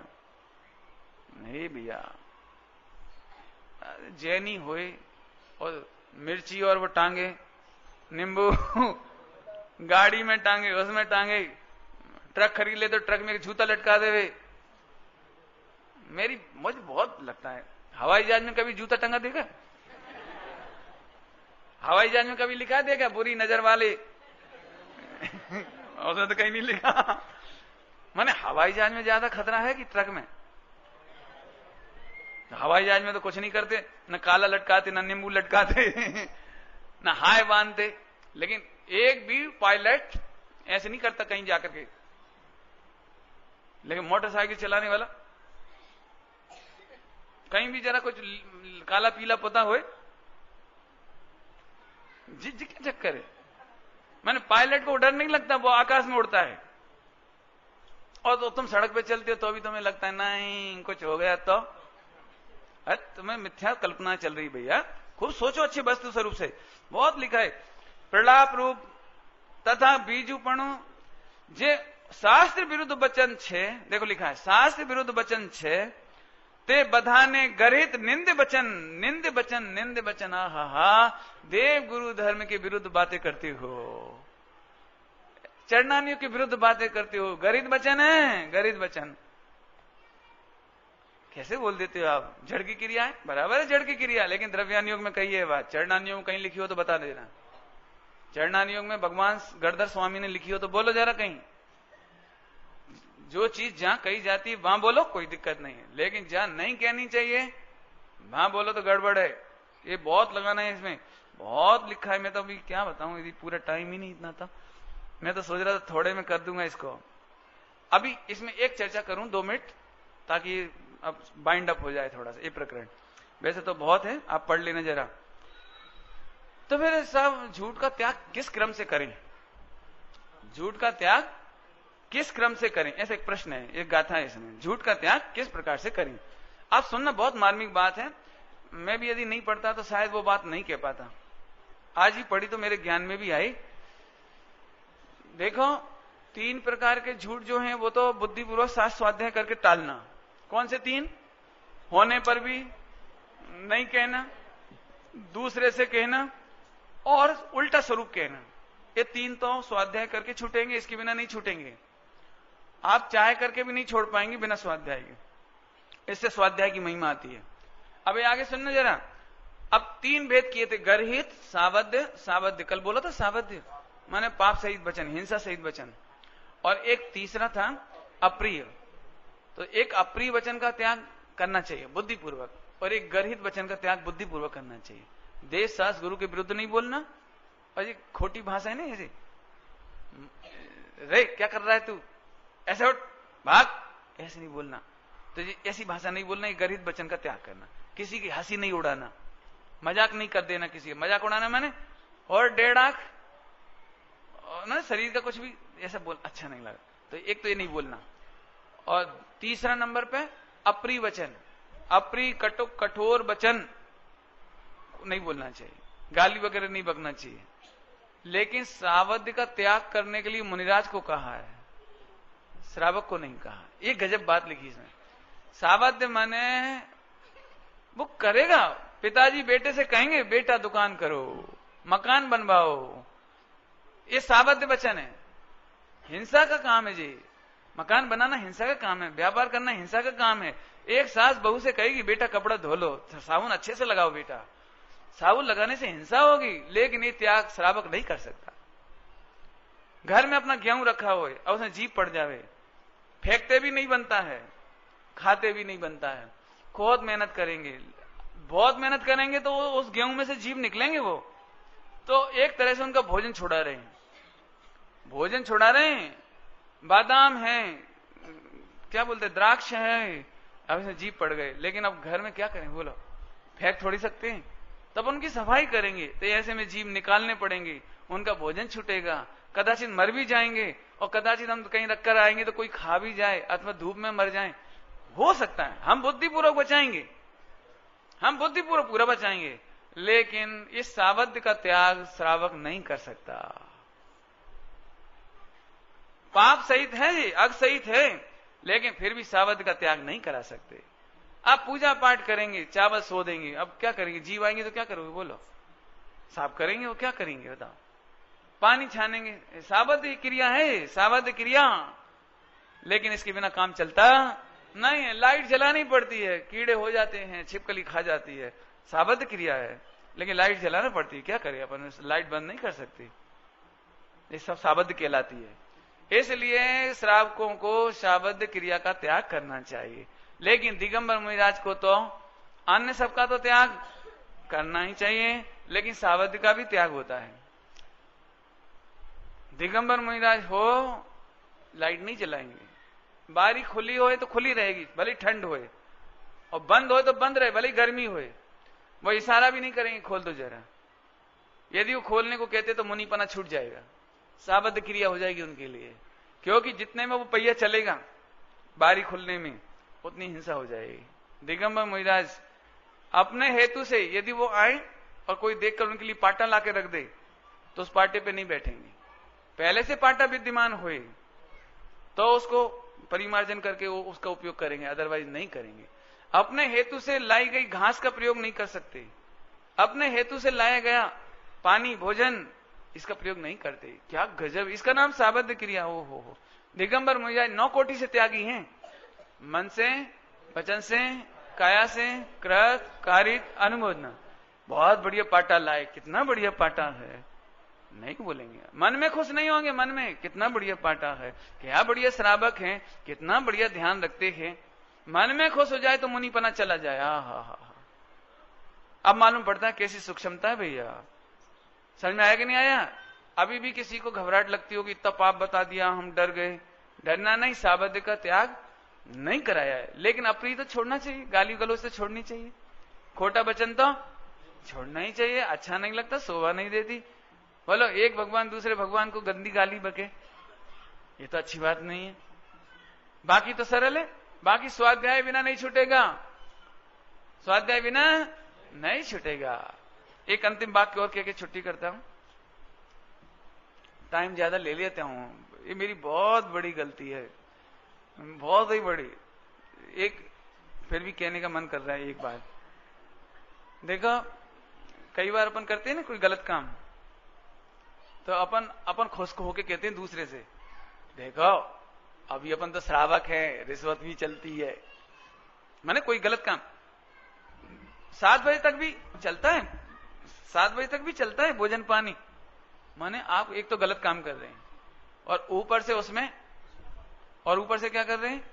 नहीं भैया, जैनी हुए और मिर्ची और वो टांगे, नींबू गाड़ी में टांगे, उसमें टांगे, ट्रक खरीद ले तो ट्रक में जूता लटका देवे। मुझे बहुत लगता है, हवाई जहाज में कभी जूता टंगा देगा? हवाई जहाज में कभी लिखा देगा बुरी नजर वाले? और तो कहीं नहीं लिखा। माने हवाई जहाज में ज्यादा खतरा है कि ट्रक में? हवाई जहाज में तो कुछ नहीं करते, न काला लटकाते, न नींबू लटकाते, न हाय बांधते। लेकिन एक भी पायलट ऐसे नहीं करता कहीं जाकर के। लेकिन मोटरसाइकिल चलाने वाला कहीं भी जरा कुछ काला पीला पता होए, जिद के चक्कर है। मैंने पायलट को डर नहीं लगता, वो आकाश में उड़ता है। और तो तुम सड़क पे चलते हो तो भी तुम्हें लगता है नहीं कुछ हो गया तो। अरे तुम्हें मिथ्या कल्पना चल रही भैया। खूब सोचो अच्छे वस्तु स्वरूप से। बहुत लिखा है, प्रलाप रूप तथा बीजूपणु जे शास्त्र विरुद्ध वचन छे। देखो लिखा है, शास्त्र विरुद्ध वचन छे ते बधाने गरित निंद वचन। आहा, देव गुरु धर्म के विरुद्ध बातें करते हो, चरणानियों के विरुद्ध बातें करते हो। गरित वचन है, गरित वचन। कैसे बोल देते हो आप? जड़ की क्रिया है, बराबर है जड़ की क्रिया, लेकिन द्रव्यानुयोग में कही है बात। चरणानुयोग में कहीं लिखी हो तो बता देना। चरणानुयोग में भगवान गणधर स्वामी ने लिखी हो तो बोलो जरा कहीं। जो चीज जहां कही जाती है वहां बोलो, कोई दिक्कत नहीं है, लेकिन जहां नहीं कहनी चाहिए वहां बोलो तो गड़बड़ है। ये बहुत लगाना है, इसमें बहुत लिखा है। मैं तो अभी क्या बताऊं, यदि पूरा टाइम ही नहीं इतना था। मैं तो सोच रहा था थोड़े में कर दूंगा इसको। अभी इसमें एक चर्चा करूं 2 मिनट, ताकि अब बाइंड अप हो जाए थोड़ा सा ये प्रकरण। वैसे तो बहुत है, आप पढ़ लेना जरा। तो फिर साहब झूठ का त्याग किस क्रम से करें, झूठ का त्याग किस क्रम से करें, ऐसा एक प्रश्न है, एक गाथा है इसमें। झूठ का त्याग किस प्रकार से करें। आप सुनना, बहुत मार्मिक बात है। मैं भी यदि नहीं पढ़ता तो शायद वो बात नहीं कह पाता। आज ही पढ़ी तो मेरे ज्ञान में भी आई। देखो, 3 प्रकार के झूठ जो हैं वो तो बुद्धिपूर्वक शास्त्र स्वाध्याय करके टालना। कौन से 3? होने पर भी नहीं कहना, दूसरे से कहना और उल्टा स्वरूप कहना। ये 3 तो स्वाध्याय करके छूटेंगे, इसके बिना नहीं छूटेंगे। आप चाहे करके भी नहीं छोड़ पाएंगे बिना स्वाध्याय के। इससे स्वाध्याय की महिमा आती है। अब ये आगे सुनना जरा। अब 3 भेद किए थे, गर्हित, सावध्य, सावध्य कल बोला था, सावध्य माने पाप सहित वचन, हिंसा सहित वचन, और एक तीसरा था अप्रिय। तो एक अप्रिय वचन का त्याग करना चाहिए बुद्धिपूर्वक, और एक गर्हित वचन का त्याग बुद्धिपूर्वक करना चाहिए। देश शास्त्र गुरु के विरुद्ध नहीं बोलना, और ये खोटी भाषा है ना, ऐसे रे क्या कर रहा है तू, ऐसे उठ भाग, ऐसे नहीं बोलना। तो ये ऐसी भाषा नहीं बोलना, ये गर्हित वचन का त्याग करना। किसी की हंसी नहीं उड़ाना, मजाक नहीं कर देना किसी का। मजाक उड़ाना मैंने और 1.5 आंख ना, शरीर का कुछ भी ऐसा बोल अच्छा नहीं लगा, तो एक तो ये नहीं बोलना। और तीसरा नंबर पे अप्रिय वचन, अप्रिय कठोर वचन नहीं बोलना चाहिए, गाली वगैरह नहीं बकना चाहिए। लेकिन सावध्य का त्याग करने के लिए मुनिराज को कहा है, श्रावक को नहीं कहा। ये गजब बात लिखी इसमें। सावध्य माने वो करेगा, पिताजी बेटे से कहेंगे बेटा दुकान करो, मकान बनवाओ, ये सावध्य वचन है। हिंसा का काम है जी, मकान बनाना हिंसा का काम है, व्यापार करना हिंसा का काम है। एक सास बहू से कहेगी बेटा कपड़ा धो लो, साबुन अच्छे से लगाओ बेटा, साबुन लगाने से हिंसा होगी। लेकिन ये त्याग श्रावक नहीं कर सकता। घर में अपना गेहूं रखा हो और उसमें जीभ पड़ जावे, फेंकते भी नहीं बनता है, खाते भी नहीं बनता है। बहुत मेहनत करेंगे, बहुत मेहनत करेंगे तो उस गेहूं में से जीभ निकलेंगे वो। तो एक तरह से उनका भोजन छुड़ा रहे हैं, भोजन छुड़ा रहे हैं। बादाम है, क्या बोलते, द्राक्ष है, अब इसमें जीभ पड़ गए। लेकिन अब घर में क्या करें बोलो, फेंक थोड़ी सकते हैं। तब उनकी सफाई करेंगे तो ऐसे में जीभ निकालने पड़ेंगे, उनका भोजन छूटेगा। कदाचित मर भी जाएंगे, और कदाचित हम कहीं रखकर आएंगे तो कोई खा भी जाए अथवा धूप में मर जाए, हो सकता है। हम बुद्धिपूर्वक बचाएंगे, हम बुद्धिपूर्वक पूरा बचाएंगे। लेकिन इस सावध्य का त्याग श्रावक नहीं कर सकता। पाप सहित है, अग सहित है, लेकिन फिर भी सावध्य का त्याग नहीं करा सकते। आप पूजा पाठ करेंगे, चावल सो देंगे, अब क्या करेंगे, जीव आएंगे तो क्या करोगे बोलो, साफ करेंगे, वो क्या करेंगे बताओ, पानी छानेंगे, सावध्य क्रिया है, सावध्य क्रिया। लेकिन इसके बिना काम चलता नहीं है। लाइट जलानी पड़ती है, कीड़े हो जाते हैं, छिपकली खा जाती है, सावध्य क्रिया है, लेकिन लाइट जलाना पड़ती है। क्या करें अपन, लाइट बंद नहीं कर सकती, ये सब सावध्य कहलाती है। इसलिए श्रावकों को सावध्य क्रिया का त्याग करना चाहिए। लेकिन दिगंबर मुनिराज को तो अन्य सबका तो त्याग करना ही चाहिए, लेकिन सावध्य का भी त्याग होता है। दिगंबर मुनिराज हो, लाइट नहीं जलाएंगे, बारी खुली होए तो खुली रहेगी भले ठंड होए, और बंद होए तो बंद रहे भले गर्मी होए। वो इशारा भी नहीं करेंगे खोल दो जरा। यदि वो खोलने को कहते तो मुनिपना छूट जाएगा, सावध्य क्रिया हो जाएगी उनके लिए। क्योंकि जितने में वो पहिया चलेगा बारी खुलने में, उतनी हिंसा हो जाएगी। दिगंबर मुनिराज अपने हेतु से यदि वो आए और कोई देखकर उनके लिए पाटा लाके रख दे तो उस पाटे पे नहीं बैठेंगे। पहले से पाटा विद्यमान हुए तो उसको परिमार्जन करके वो उसका उपयोग करेंगे, अदरवाइज नहीं करेंगे। अपने हेतु से लाई गई घास का प्रयोग नहीं कर सकते, अपने हेतु से लाया गया पानी भोजन इसका प्रयोग नहीं करते। क्या गजब, इसका नाम सावध्य क्रिया हो। दिगंबर मुनिराज 9 कोटि से त्यागी हैं, मन से, वचन से, काया से, कृत, कारित, अनुमोदना। बहुत बढ़िया पाटा लाए, कितना बढ़िया पाटा है, नहीं बोलेंगे, मन में खुश नहीं होंगे। मन में कितना बढ़िया पाठा है, क्या बढ़िया श्रावक है, कितना बढ़िया ध्यान रखते हैं। मन में खुश हो जाए तो मुनिपना चला जाए। हा। अब मालूम पड़ता है कैसी सूक्ष्मता है भैया। समझ में आया कि नहीं आया? अभी भी किसी को घबराहट लगती होगी, इतना पाप बता दिया, हम डर गए। डरना नहीं, साबद्य का त्याग नहीं कराया है, लेकिन अप्रिय तो छोड़ना चाहिए, गाली गलौज तो छोड़नी चाहिए, खोटा वचन तो छोड़ना ही चाहिए। अच्छा नहीं लगता, शोभा नहीं देती। बोलो, एक भगवान दूसरे भगवान को गंदी गाली बके, ये तो अच्छी बात नहीं है। बाकी तो सरल है, बाकी स्वाध्याय बिना नहीं छूटेगा, स्वाध्याय बिना नहीं छूटेगा। एक अंतिम वाक्य और कह के छुट्टी करता हूं, टाइम ज्यादा ले लेता हूं, ये मेरी बहुत बड़ी गलती है, बहुत ही बड़ी। एक फिर भी कहने का मन कर रहा है एक बात। देखो, कई बार अपन करते हैं ना कोई गलत काम, तो अपन खुश होके कहते हैं दूसरे से, देखो अभी अपन तो श्रावक है, रिश्वत भी चलती है। माने कोई गलत काम 7 बजे तक भी चलता है, 7 बजे तक भी चलता है भोजन पानी। माने आप एक तो गलत काम कर रहे हैं, और ऊपर से उसमें, और ऊपर से क्या कर रहे हैं,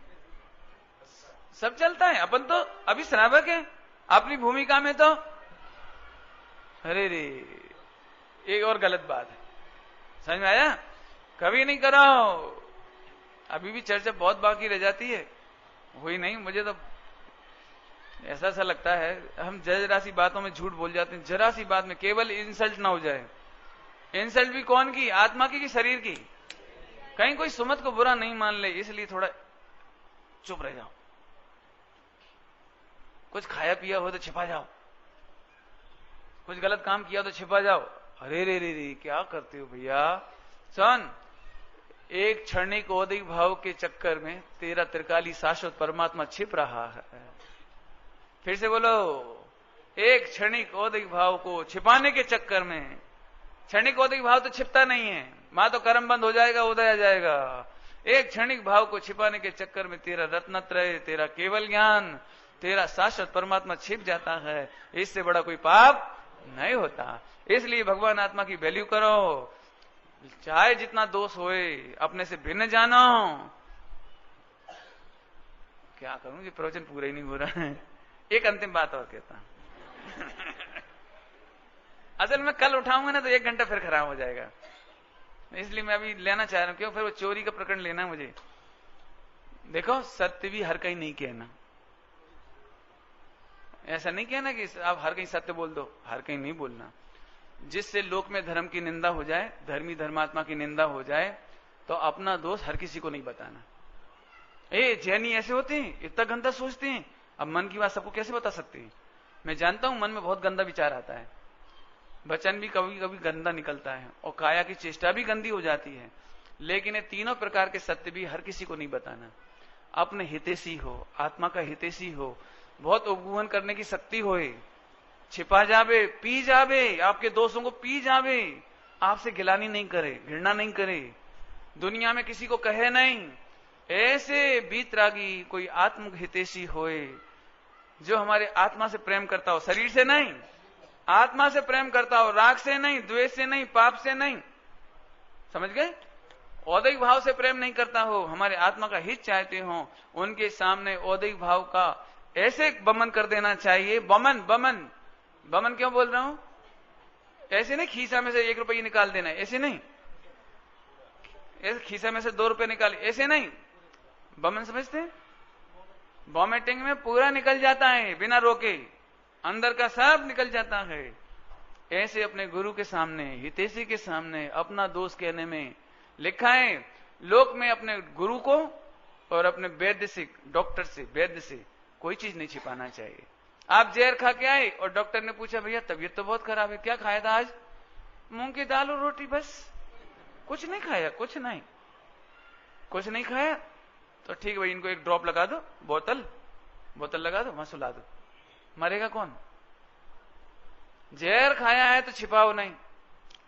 सब चलता है। अपन तो अभी श्रावक है, अपनी भूमिका में तो अरे रे, एक और गलत बात है। समझ में आया? कभी नहीं कराओ, अभी भी चर्चा बहुत बाकी रह जाती है, हुई नहीं। मुझे तो ऐसा सा लगता है हम जरा सी बातों में झूठ बोल जाते हैं, जरा सी बात में, केवल इंसल्ट ना हो जाए। इंसल्ट भी कौन की, आत्मा की कि शरीर की? कहीं कोई सुमत को बुरा नहीं मान ले, इसलिए थोड़ा चुप रह जाओ। कुछ खाया पिया हो तो छिपा जाओ, कुछ गलत काम किया तो छिपा जाओ। अरे रे रे रे, क्या करते हो भैया? सुन, एक क्षणिक औदिक भाव के चक्कर में तेरा त्रिकाली शाश्वत परमात्मा छिप रहा है। फिर से बोलो, एक क्षणिक औदिक भाव को छिपाने के चक्कर में, क्षणिक औदिक भाव तो छिपता नहीं है, मां तो कर्म बंद हो जाएगा, उदय आ जाएगा। एक क्षणिक भाव को छिपाने के चक्कर में तेरा रत्नत्रय, तेरा केवल ज्ञान, तेरा शाश्वत परमात्मा छिप जाता है। इससे बड़ा कोई पाप नहीं होता। इसलिए भगवान आत्मा की वैल्यू करो, चाहे जितना दोष होए अपने से भिन्न जानो। क्या करूं, ये प्रवचन पूरा ही नहीं हो रहा है। एक अंतिम बात और कहता असल में कल उठाऊंगा ना तो 1 घंटा फिर खराब हो जाएगा, इसलिए मैं अभी लेना चाह रहा हूं। क्यों? फिर वो चोरी का प्रकरण लेना है मुझे। देखो, सत्य भी हर कहीं नहीं कहना, ऐसा नहीं कहना कि आप हर कहीं सत्य बोल दो, हर कहीं नहीं बोलना। जिससे लोक में धर्म की निंदा हो जाए, धर्मी धर्मात्मा की निंदा हो जाए, तो अपना दोष हर किसी को नहीं बताना। जैनी ऐसे होते हैं, इतना गंदा सोचते हैं, अब मन की बात सबको कैसे बता सकते हैं? मैं जानता हूं मन में बहुत गंदा विचार आता है, वचन भी कभी कभी गंदा निकलता है, और काया की चेष्टा भी गंदी हो जाती है। लेकिन ये तीनों प्रकार के सत्य भी हर किसी को नहीं बताना। अपने हितैषी हो, आत्मा का हितैषी हो, बहुत उपगुहन करने की शक्ति होए, छिपा जावे, पी जावे, आपके दोषों को पी जावे, आपसे गिलानी नहीं करे, घृणा नहीं करे, दुनिया में किसी को कहे नहीं। ऐसे बीतरागी कोई आत्म हितैषी होए, जो हमारे आत्मा से प्रेम करता हो, शरीर से नहीं, आत्मा से प्रेम करता हो, राग से नहीं, द्वेष से नहीं, पाप से नहीं। समझ गए? औदिक भाव से प्रेम नहीं करता हो, हमारे आत्मा का हित चाहते हो, उनके सामने औदिक भाव का ऐसे बमन कर देना चाहिए। बमन बमन बमन क्यों बोल रहा हूं? ऐसे नहीं खीसा में से 1 रुपये निकाल देना, ऐसे नहीं, ऐसे खीसा में से 2 रुपये निकाले, ऐसे नहीं। बमन समझते हैं? वॉमिटिंग में पूरा निकल जाता है बिना रोके, अंदर का सब निकल जाता है। ऐसे अपने गुरु के सामने, हितैषी के सामने अपना दोष कहने में लिखा है। लोक में अपने गुरु को और अपने वैद्य से, डॉक्टर से, वैद्य से कोई चीज नहीं छिपाना चाहिए। आप जहर खा के आए और डॉक्टर ने पूछा, भैया तबीयत तो बहुत खराब है, क्या खाया था आज? मूंग की दाल और रोटी, बस, कुछ नहीं खाया, कुछ नहीं खाया। तो ठीक भाई, इनको 1 ड्रॉप लगा दो, बोतल लगा दो, वहां सुला दो। मरेगा कौन? जहर खाया है तो छिपाओ नहीं,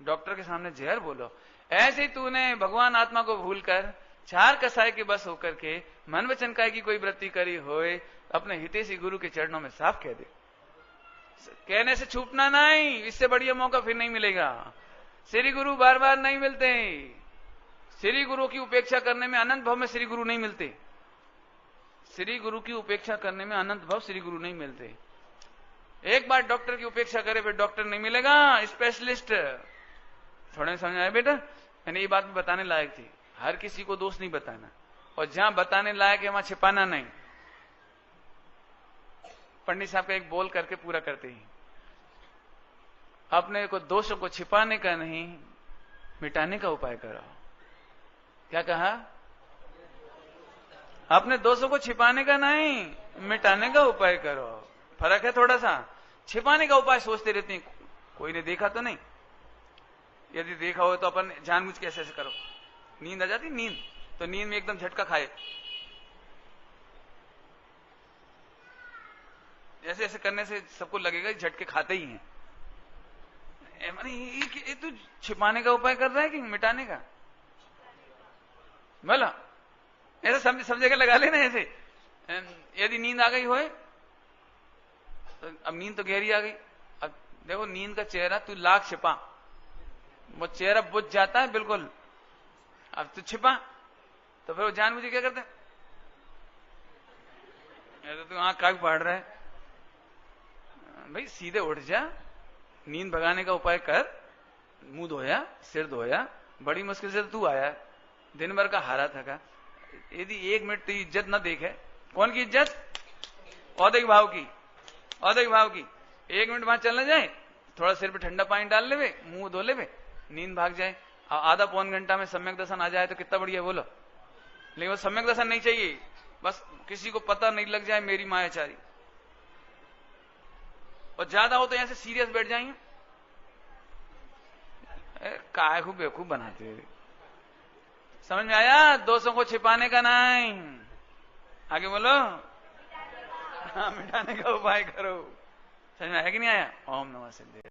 डॉक्टर के सामने जहर बोलो। ऐसे ही तूने भगवान आत्मा को भूलकर 4 कसाय के बस होकर के मन वचन काय की कोई वृत्ति करी होए, अपने हितैषी गुरु के चरणों में साफ कह दे। कहने से छूटना नहीं, इससे बढ़िया मौका फिर नहीं मिलेगा। श्री गुरु बार बार नहीं मिलते। श्री गुरु की उपेक्षा करने में अनंत भव में श्री गुरु नहीं मिलते। श्री गुरु की उपेक्षा करने में अनंत भव श्री गुरु नहीं मिलते। एक बार डॉक्टर की उपेक्षा करे फिर डॉक्टर नहीं मिलेगा, स्पेशलिस्ट। थोड़ा समझ आया बेटा? मैंने ये बात भी बताने लायक थी। हर किसी को दोष नहीं बताना, और जहां बताने लायक है वहां छिपाना नहीं। पंडित साहब का एक बोल करके पूरा करते ही, अपने को दोषों को छिपाने का नहीं, मिटाने का उपाय करो। क्या कहा? अपने दोषों को छिपाने का नहीं, मिटाने का उपाय करो। फर्क है थोड़ा सा। छिपाने का उपाय सोचते रहते हैं, कोई ने देखा तो नहीं। यदि देखा हो तो अपन जानबूझ के ऐसे ऐसे करो। नींद आ जाती, नींद तो नींद में एकदम झटका खाए, ऐसे ऐसे करने से सबको लगेगा झटके खाते ही हैं। ये तू छिपाने का उपाय कर रहा है कि मिटाने का? बोला ऐसा सब जगह लगा लेना ऐसे। यदि नींद आ गई होए तो अब नींद तो गहरी आ गई। अब देखो नींद का चेहरा तू लाख छिपा, वो चेहरा बुझ जाता है बिल्कुल। अब तू छिपा तो फिर वो जानबूझ क्या करते हैं, तो आंख काग पढ़ रहा है। भाई सीधे उठ जा, नींद भगाने का उपाय कर। मुंह धोया, सिर धोया, बड़ी मुश्किल से तू आया, दिन भर का हारा थका। यदि 1 मिनट तेरी इज्जत न देखे, कौन की इज्जत? औद्योगिक भाव की। औद्योगिक भाव की 1 मिनट वहां चलना जाए, थोड़ा सिर पे ठंडा पानी डाल लेवे, मुंह धो लेवे, नींद भाग जाए। आधा पौन घंटा में सम्यक दर्शन आ जाए तो कितना बढ़िया। बोलो, लेकिन वो सम्यक दर्शन नहीं चाहिए, बस किसी को पता नहीं लग जाए मेरी मायाचारी। और ज्यादा हो तो यहां से सीरियस बैठ जाएंगे, काय को बेवकूफ बनाते हुए। समझ में आया? दोषों को छिपाने का नहीं, आगे बोलो। हाँ, मिटाने का उपाय करो। समझ में आया कि नहीं आया? ओम नमः शिवाय।